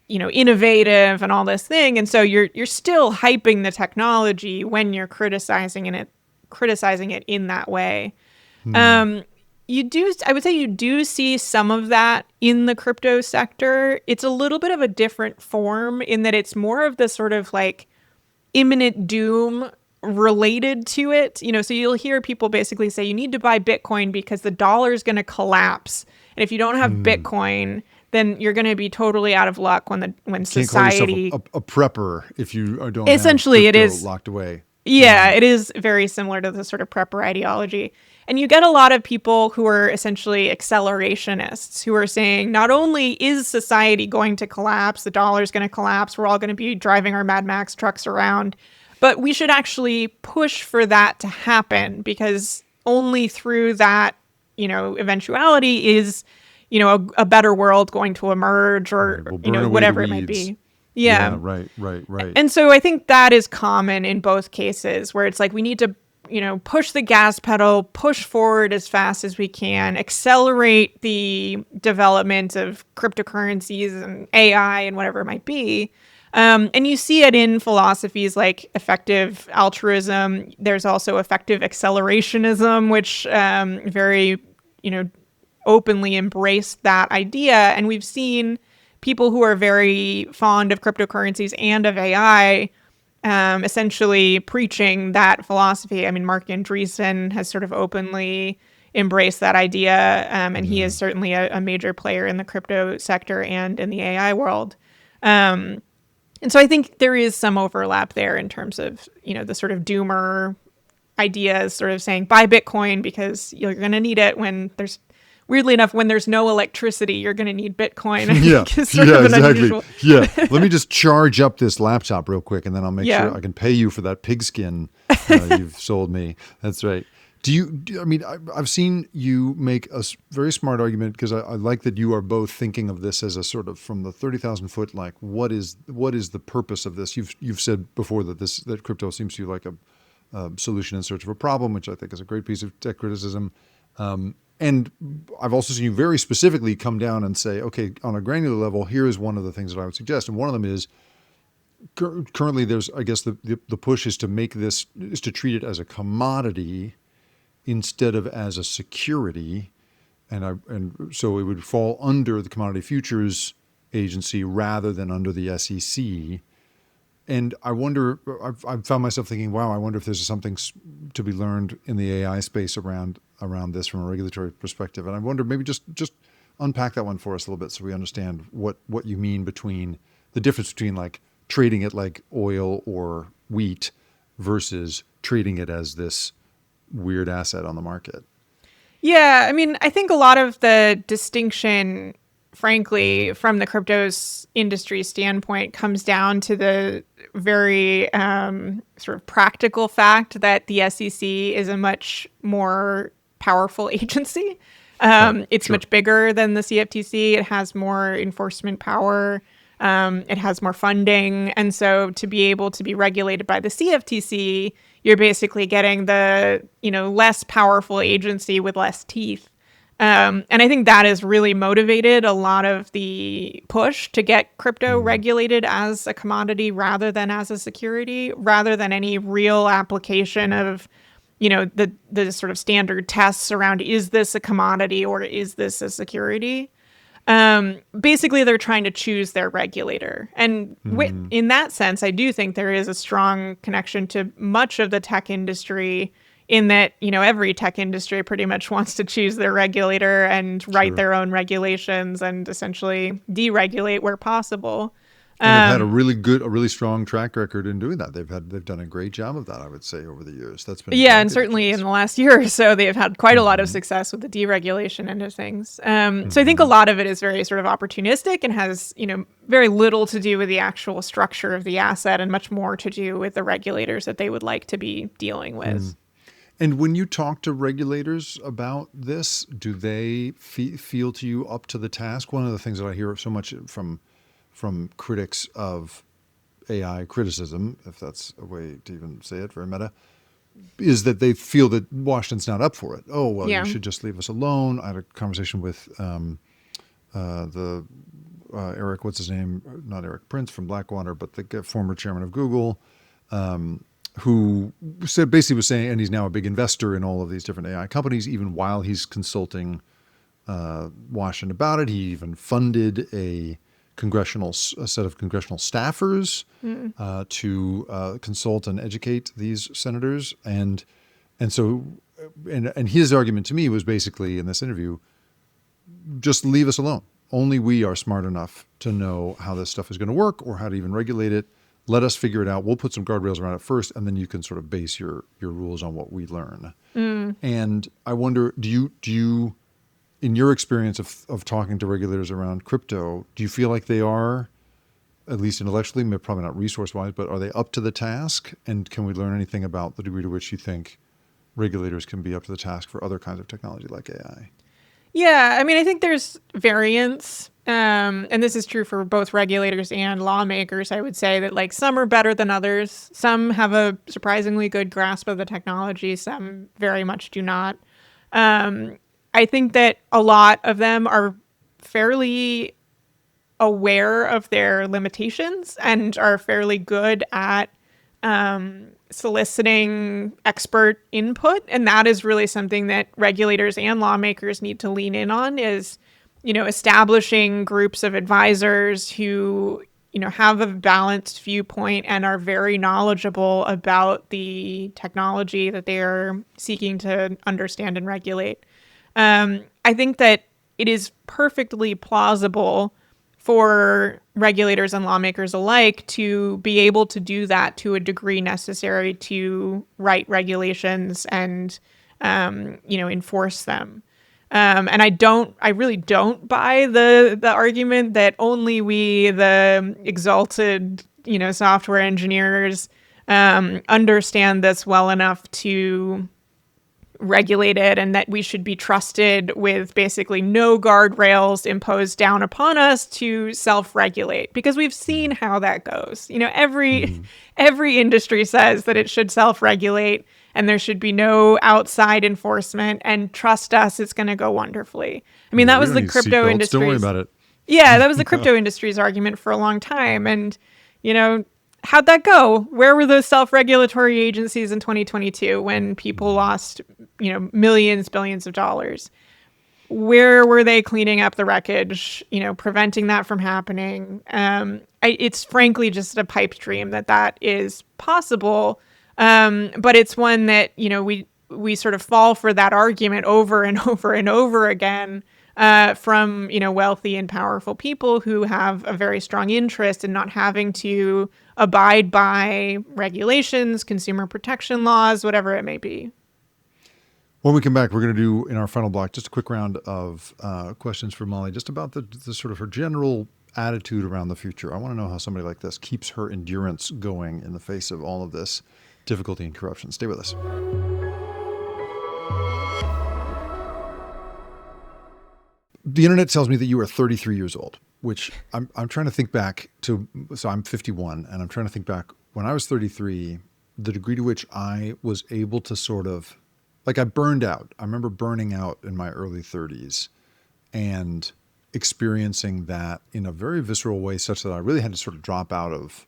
innovative and all this thing. And so you're still hyping the technology when you're criticizing it in that way. Hmm. Um, I would say you do see some of that in the crypto sector. It's a little bit of a different form in that it's more of the sort of like imminent doom related to it. So you'll hear people basically say you need to buy Bitcoin because the dollar is going to collapse. And if you don't have Hmm. Bitcoin, then you're going to be totally out of luck when You can't call yourself society. a prepper if you don't have Essentially it crypto is. locked away. Yeah, Yeah. it is very similar to the sort of prepper ideology. And you get a lot of people who are essentially accelerationists who are saying not only is society going to collapse, the dollar's going to collapse, we're all going to be driving our Mad Max trucks around, but we should actually push for that to happen because only through that, eventuality is, a better world going to emerge or, Right. We'll burn away the whatever it might weeds. be. Yeah. Yeah. Right. Right. Right. And so I think that is common in both cases where it's like we need to, push the gas pedal, push forward as fast as we can, accelerate the development of cryptocurrencies and AI and whatever it might be. And you see it in philosophies like effective altruism. There's also effective accelerationism, which very, openly embrace that idea. And we've seen people who are very fond of cryptocurrencies and of AI essentially preaching that philosophy. I mean, Mark Andreessen has sort of openly embraced that idea, and he Yeah. is certainly a major player in the crypto sector and in the AI world. Um, and so I think there is some overlap there in terms of, the sort of doomer ideas, sort of saying buy Bitcoin because you're going to need it weirdly enough, when there's no electricity, you're going to need Bitcoin. I Yeah. think is sort Yeah. of an Exactly. unusual. Yeah. Let me just charge up this laptop real quick, and then I'll make Yeah. sure I can pay you for that pigskin you've sold me. That's right. I mean, I've seen you make a very smart argument because I like that you are both thinking of this as a sort of from the 30,000 foot, like what is the purpose of this? You've said before that crypto seems to you like a solution in search of a problem, which I think is a great piece of tech criticism. And I've also seen you very specifically come down and say, okay, on a granular level, here is one of the things that I would suggest. And one of them is currently there's, I guess, the push is to treat it as a commodity instead of as a security. And so it would fall under the Commodity Futures Agency rather than under the SEC. And I wonder, I've found myself thinking, wow, I wonder if there's something to be learned in the AI space around this from a regulatory perspective. And I wonder maybe just unpack that one for us a little bit so we understand what you mean between the difference between like trading it like oil or wheat versus treating it as this weird asset on the market. Yeah, I mean, I think a lot of the distinction, frankly, from the cryptos industry standpoint comes down to the very sort of practical fact that the SEC is a much more powerful agency. Right. It's Sure. much bigger than the CFTC. It has more enforcement power. It has more funding. And so to be able to be regulated by the CFTC, you're basically getting the, less powerful agency with less teeth. And I think that has really motivated a lot of the push to get crypto regulated as a commodity rather than as a security, rather than any real application of, the sort of standard tests around, is this a commodity or is this a security? Basically, they're trying to choose their regulator. And in that sense, I do think there is a strong connection to much of the tech industry, in that, every tech industry pretty much wants to choose their regulator and write Sure. their own regulations and essentially deregulate where possible. And they've had a Um, really strong track record in doing that. They've done a great job of that, I would say, over the years. That's been Yeah, and exactly the certainly in case. the last year or so, they've had quite a lot of Hmm. success with the deregulation end of things. So I think a Hmm. lot of it is very sort of opportunistic and has, very little to do with the actual structure of the asset and much more to do with the regulators that they would like to be dealing with. And when you talk to regulators about this, do they feel to you up to the task? One of the things that I hear so much from critics of AI criticism, if that's a way to even say it, very meta, is that they feel that Washington's not up for it. Oh, well, you Yeah. should just leave us alone. I had a conversation with the Eric, what's his name? Not Eric Prince from Blackwater, but the former chairman of Google, who basically was saying, and he's now a big investor in all of these different AI companies, even while he's consulting Washington about it. He even funded a set of congressional staffers to consult and educate these senators, and so and his argument to me was basically in this interview, just leave us alone. Only we are smart enough to know how this stuff is going to work or how to even regulate it. Let us figure it out. We'll put some guardrails around it first, and then you can sort of base your rules on what we learn. And I wonder, do you in your experience of talking to regulators around crypto, do you feel like they are, at least intellectually, probably not resource-wise, but are they up to the task? And can we learn anything about the degree to which you think regulators can be up to the task for other kinds of technology like AI? Yeah, I mean, I think there's variance. And this is true for both regulators and lawmakers. I would say that, like, some are better than others. Some have a surprisingly good grasp of the technology. Some very much do not. I think that a lot of them are fairly aware of their limitations and are fairly good at soliciting expert input. And that is really something that regulators and lawmakers need to lean in on, is, establishing groups of advisors who, have a balanced viewpoint and are very knowledgeable about the technology that they are seeking to understand and regulate. I think that it is perfectly plausible for regulators and lawmakers alike to be able to do that to a degree necessary to write regulations and, enforce them. And I really don't buy the argument that only we, the exalted, software engineers, understand this well enough to regulated, and that we should be trusted with basically no guardrails imposed down upon us to self-regulate, because we've seen how that goes. Every industry says that it should self-regulate and there should be no outside enforcement, and trust us, it's going to go wonderfully. I mean, Yeah, that we was don't the need crypto seatbelts. Don't worry industry's about it. yeah, that was the crypto industry's argument for a long time. And, how'd that go? Where were those self-regulatory agencies in 2022 when people lost, millions, billions of dollars? Where were they cleaning up the wreckage, preventing that from happening? It's frankly just a pipe dream that is possible. But it's one that, we sort of fall for that argument over and over and over again, from, wealthy and powerful people who have a very strong interest in not having to abide by regulations, consumer protection laws, whatever it may be. When we come back, we're going to do, in our final block, just a quick round of questions for Molly, just about the sort of her general attitude around the future. I want to know how somebody like this keeps her endurance going in the face of all of this difficulty and corruption. Stay with us. The internet tells me that you are 33 years old, which I'm trying to think back to. So I'm 51, and I'm trying to think back when I was 33, the degree to which I was able to sort of like I burned out. I remember burning out in my early 30s and experiencing that in a very visceral way, such that I really had to sort of drop out of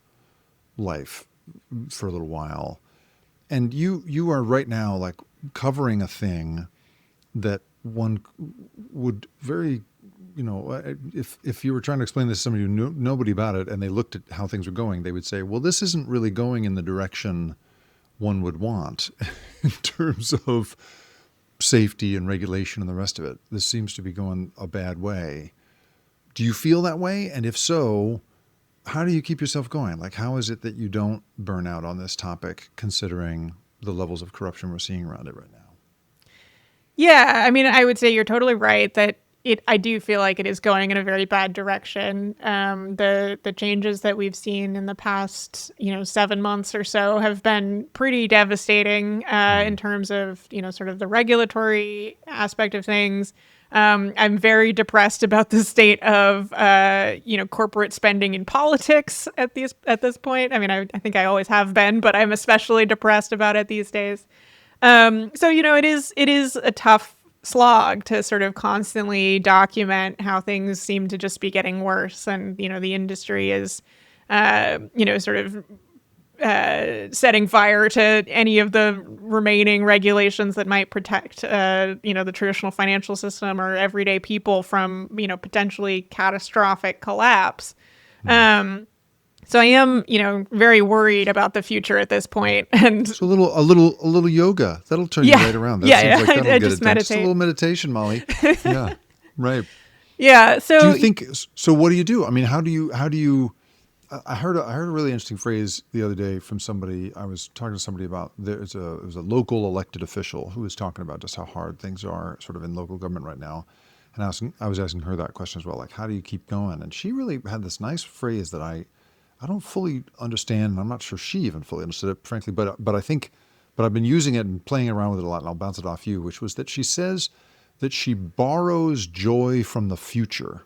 life for a little while. And you are right now like covering a thing that one would very, if you were trying to explain this to somebody who knew nobody about it and they looked at how things were going, they would say, well, this isn't really going in the direction one would want in terms of safety and regulation and the rest of it. This seems to be going a bad way. Do you feel that way? And if so, how do you keep yourself going? Like, how is it that you don't burn out on this topic, considering the levels of corruption we're seeing around it right now? Yeah, I mean, I would say you're totally right that I do feel like it is going in a very bad direction. The changes that we've seen in the past, 7 months or so have been pretty devastating in terms of, sort of the regulatory aspect of things. I'm very depressed about the state of, corporate spending in politics at this point. I mean, I think I always have been, but I'm especially depressed about it these days. So, it is a tough slog to sort of constantly document how things seem to just be getting worse. And, the industry is, sort of setting fire to any of the remaining regulations that might protect, the traditional financial system or everyday people from, potentially catastrophic collapse. So I am, very worried about the future at this point. And so a little yoga that'll turn you right around. That seems like that'll get it done. Just a little meditation, Molly. Yeah, right. Yeah. So do you think? So what do you do? I mean, how do you? I heard a really interesting phrase the other day from somebody. I was talking to somebody about it was a local elected official who was talking about just how hard things are sort of in local government right now. And I was asking her that question as well, like, how do you keep going? And she really had this nice phrase that I don't fully understand, and I'm not sure she even fully understood it, frankly. But I've been using it and playing around with it a lot, and I'll bounce it off you. Which was that she says that she borrows joy from the future,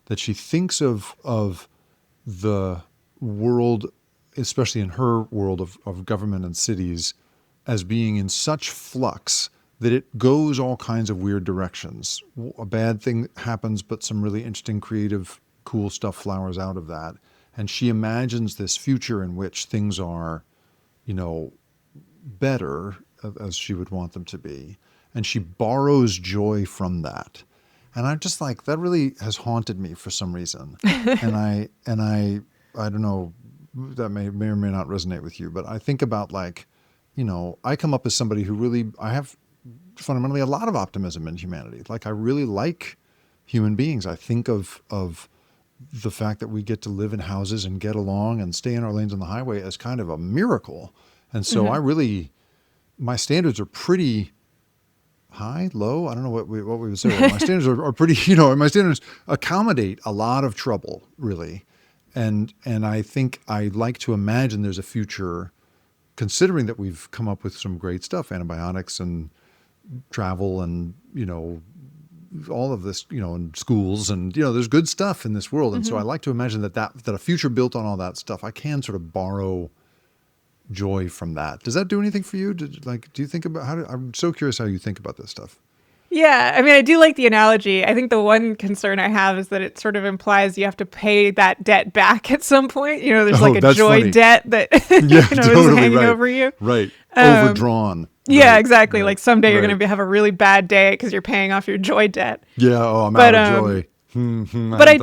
that she thinks of the world, especially in her world of government and cities, as being in such flux that it goes all kinds of weird directions. A bad thing happens, but some really interesting, creative, cool stuff flowers out of that. And she imagines this future in which things are, better as she would want them to be. And she borrows joy from that. And I'm just like, that really has haunted me for some reason. and I don't know, that may or may not resonate with you, but I think about like, I come up as somebody who really, I have fundamentally a lot of optimism in humanity. Like I really like human beings. I think of the fact that we get to live in houses and get along and stay in our lanes on the highway as kind of a miracle. And so my standards are pretty high, low. I don't know what we would say. My standards are pretty, my standards accommodate a lot of trouble, really. And I think I like to imagine there's a future, considering that we've come up with some great stuff, antibiotics and travel and, all of this, in schools and, there's good stuff in this world. And so I like to imagine that a future built on all that stuff, I can sort of borrow joy from that. Does that do anything for you? Do you think about I'm so curious how you think about this stuff. Yeah, I mean, I do like the analogy. I think the one concern I have is that it sort of implies you have to pay that debt back at some point. There's like a joy funny. debt that totally, is hanging right. over you. Right. Overdrawn. Yeah, right. exactly. Right. Like someday you're right. going to have a really bad day because you're paying off your joy debt. Yeah. Oh, I'm out of joy. But I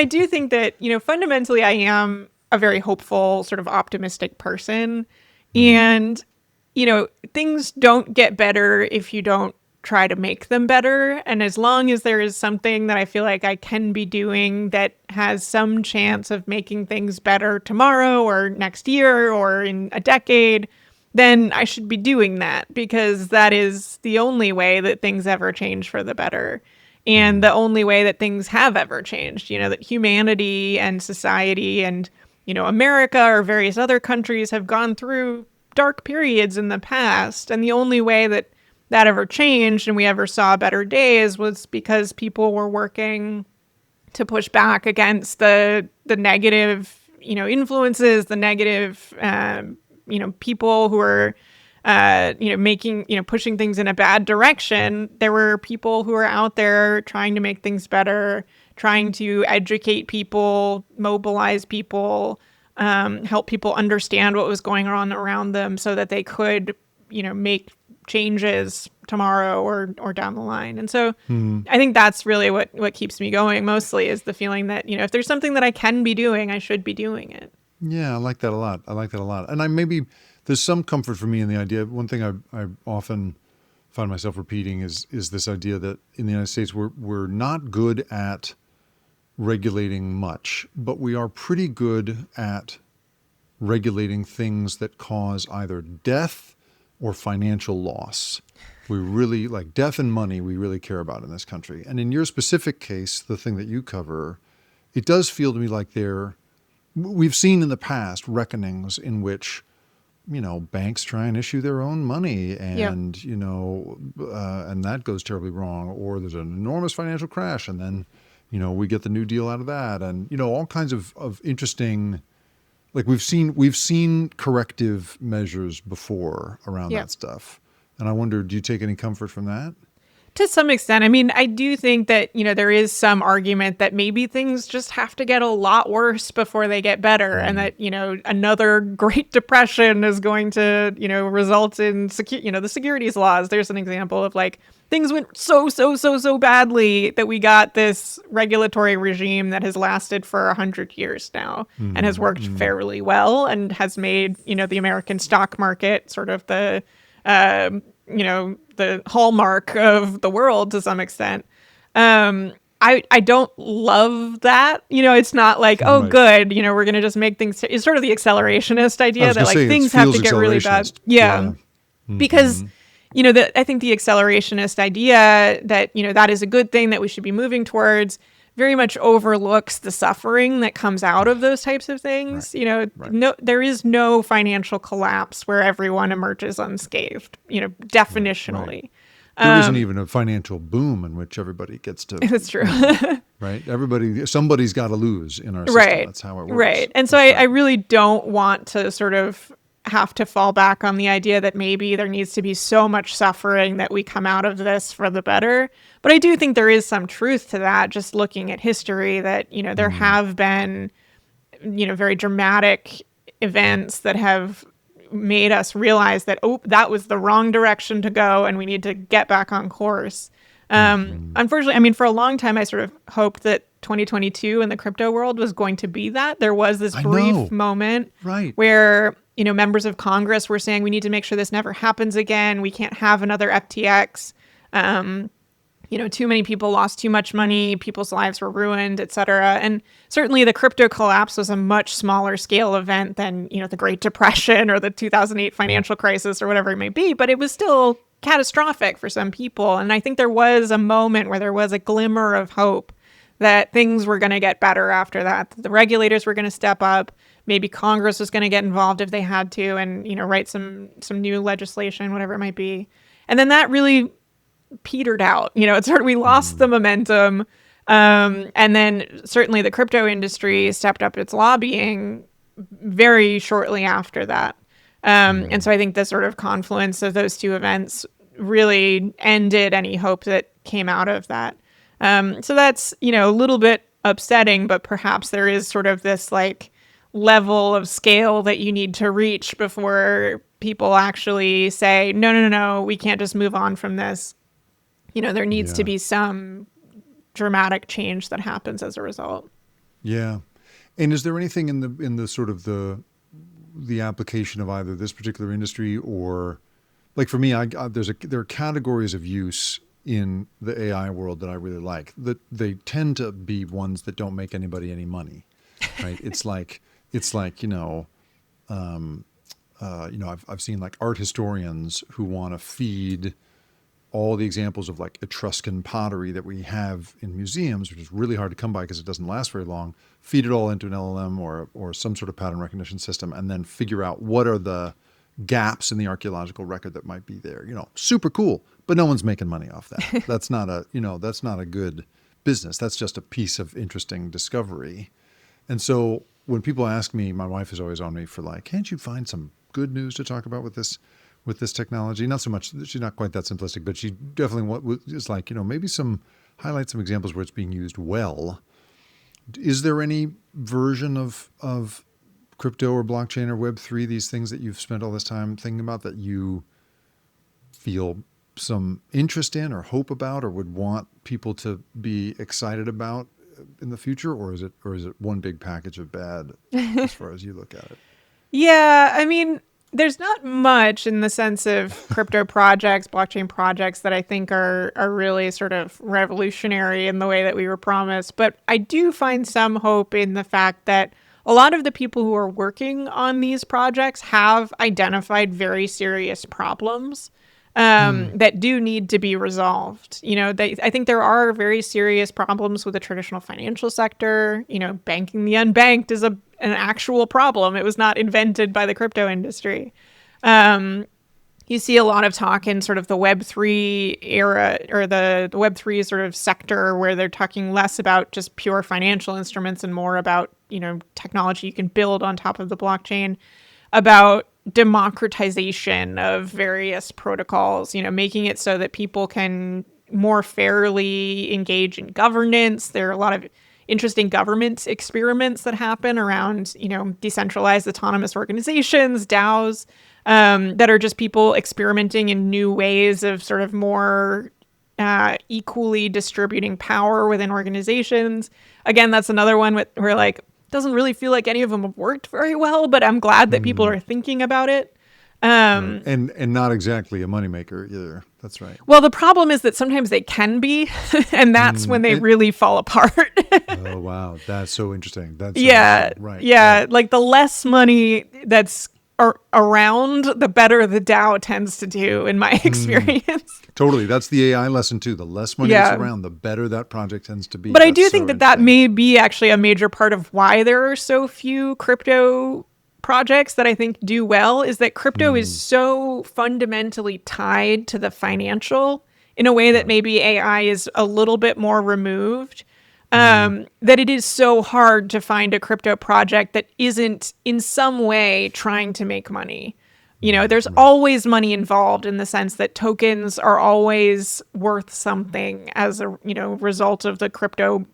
do think that, fundamentally I am a very hopeful, sort of optimistic person. And, things don't get better if you don't try to make them better. And as long as there is something that I feel like I can be doing that has some chance of making things better tomorrow or next year or in a decade, then I should be doing that, because that is the only way that things ever change for the better. And the only way that things have ever changed, that humanity and society and, America or various other countries have gone through dark periods in the past. And the only way that ever changed and we ever saw better days was because people were working to push back against the negative, influences, the negative, people who are making, pushing things in a bad direction, there were people who were out there trying to make things better, trying to educate people, mobilize people, help people understand what was going on around them so that they could, make changes tomorrow or down the line. And so I think that's really what keeps me going mostly, is the feeling that, if there's something that I can be doing, I should be doing it. Yeah, I like that a lot. I like that a lot. And there's some comfort for me in the idea. One thing I often find myself repeating is this idea that in the United States, we're not good at regulating much, but we are pretty good at regulating things that cause either death or financial loss. We really, like death and money, we really care about in this country. And in your specific case, the thing that you cover, it does feel to me like we've seen in the past reckonings in which, banks try and issue their own money and, and that goes terribly wrong, or there's an enormous financial crash and then, we get the New Deal out of that. And, all kinds of interesting, like we've seen corrective measures before around that stuff. And I wonder, do you take any comfort from that? To some extent. I mean, I do think that, there is some argument that maybe things just have to get a lot worse before they get better. And that, another Great Depression is going to, result in, the securities laws. There's an example of like things went so badly that we got this regulatory regime that has lasted for 100 years now and has worked fairly well and has made, the American stock market sort of the hallmark of the world to some extent. I don't love that. It's not like, oh, Right. good, we're going to just make things. It's sort of the accelerationist idea that like things have to get really bad. Yeah. Because, I think the accelerationist idea that, that is a good thing that we should be moving towards very much overlooks the suffering that comes out of those types of things. Right. There is no financial collapse where everyone emerges unscathed, definitionally. Right. There isn't even a financial boom in which everybody gets to. That's true. Right. Somebody's got to lose in our system. Right. That's how it works. Right. And so I really don't want to sort of have to fall back on the idea that maybe there needs to be so much suffering that we come out of this for the better. But I do think there is some truth to that, just looking at history, that, there have been, very dramatic events that have made us realize that, that was the wrong direction to go and we need to get back on course. Unfortunately, I mean, for a long time, I sort of hoped that 2022 in the crypto world was going to be that. There was this brief moment where, members of Congress were saying we need to make sure this never happens again. We can't have another FTX. Too many people lost too much money, people's lives were ruined, et cetera. And certainly the crypto collapse was a much smaller scale event than, the Great Depression or the 2008 financial crisis or whatever it may be, but it was still catastrophic for some people. And I think there was a moment where there was a glimmer of hope that things were going to get better after that. The regulators were going to step up. Maybe Congress was going to get involved if they had to and, write some new legislation, whatever it might be. And then that really petered out. We lost the momentum. And then certainly the crypto industry stepped up its lobbying very shortly after that. And so I think the sort of confluence of those two events really ended any hope that came out of that. So that's, a little bit upsetting, but perhaps there is sort of this like level of scale that you need to reach before people actually say, no, we can't just move on from this. There needs to be some dramatic change that happens as a result. Yeah. And is there anything in the sort of the application of either this particular industry or, like for me, there are categories of use in the AI world that I really like. That they tend to be ones that don't make anybody any money, right? It's like I've seen like art historians who want to feed all the examples of like Etruscan pottery that we have in museums, which is really hard to come by because it doesn't last very long, feed it all into an LLM or some sort of pattern recognition system, and then figure out what are the gaps in the archaeological record that might be there. Super cool, but no one's making money off that. That's not a good business. That's just a piece of interesting discovery. And so when people ask me, my wife is always on me for like, can't you find some good news to talk about with with this technology? Not so much, she's not quite that simplistic, but she definitely is like, maybe highlight some examples where it's being used well. Is there any version of crypto or blockchain or Web3, these things that you've spent all this time thinking about, that you feel some interest in or hope about or would want people to be excited about in the future? Or is it one big package of bad as far as you look at it? Yeah, I mean, there's not much in the sense of crypto projects, blockchain projects that I think are really sort of revolutionary in the way that we were promised. But I do find some hope in the fact that a lot of the people who are working on these projects have identified very serious problems that do need to be resolved. I think there are very serious problems with the traditional financial sector. Banking the unbanked is an actual problem. It was not invented by the crypto industry. You see a lot of talk in sort of the Web3 era, or the Web3 sort of sector, where they're talking less about just pure financial instruments and more about, technology you can build on top of the blockchain, about democratization of various protocols, making it so that people can more fairly engage in governance. There are a lot of interesting government experiments that happen around, decentralized autonomous organizations, DAOs, that are just people experimenting in new ways of sort of more equally distributing power within organizations. Again, that's another one where like, doesn't really feel like any of them have worked very well, but I'm glad that people are thinking about it. Right. And not exactly a moneymaker either. That's right. Well, the problem is that sometimes they can be, and that's when they really fall apart. Oh, wow. That's so interesting. That's yeah. Right. Yeah. Right. Like the less money that's around, the better the DAO tends to do, in my experience. Totally. That's the AI lesson too. The less money that's around, the better that project tends to be. But I do think that may be actually a major part of why there are so few crypto projects that I think do well, is that crypto is so fundamentally tied to the financial in a way that maybe AI is a little bit more removed. That it is so hard to find a crypto project that isn't in some way trying to make money. There's always money involved, in the sense that tokens are always worth something as a, result of the crypto,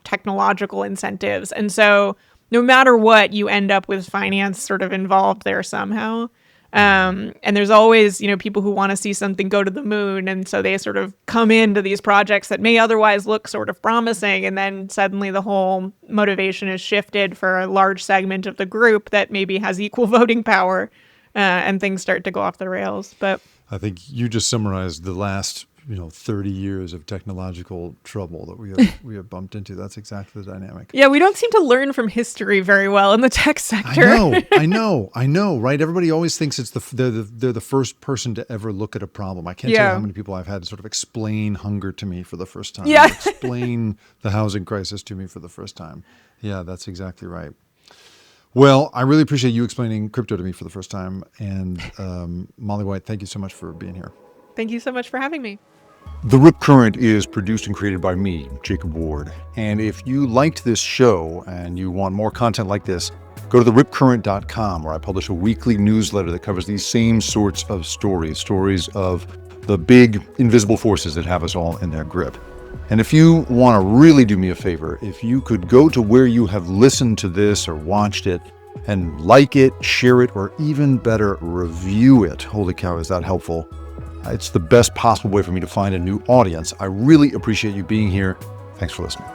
technological incentives. And so no matter what, you end up with finance sort of involved there somehow. And there's always, people who want to see something go to the moon. And so they sort of come into these projects that may otherwise look sort of promising. And then suddenly the whole motivation is shifted for a large segment of the group that maybe has equal voting power, and things start to go off the rails. But I think you just summarized the last 30 years of technological trouble that we have bumped into. That's exactly the dynamic. Yeah, we don't seem to learn from history very well in the tech sector. I know, right? Everybody always thinks they're the first person to ever look at a problem. I can't tell you how many people I've had to sort of explain hunger to me for the first time. Yeah. Explain the housing crisis to me for the first time. Yeah, that's exactly right. Well, I really appreciate you explaining crypto to me for the first time. And Molly White, thank you so much for being here. Thank you so much for having me. The Rip Current is produced and created by me, Jacob Ward. And if you liked this show and you want more content like this, go to theripcurrent.com, where I publish a weekly newsletter that covers these same sorts of stories of the big invisible forces that have us all in their grip. And if you want to really do me a favor, if you could go to where you have listened to this or watched it and like it, share it, or even better, review it. Holy cow, is that helpful? It's the best possible way for me to find a new audience. I really appreciate you being here. Thanks for listening.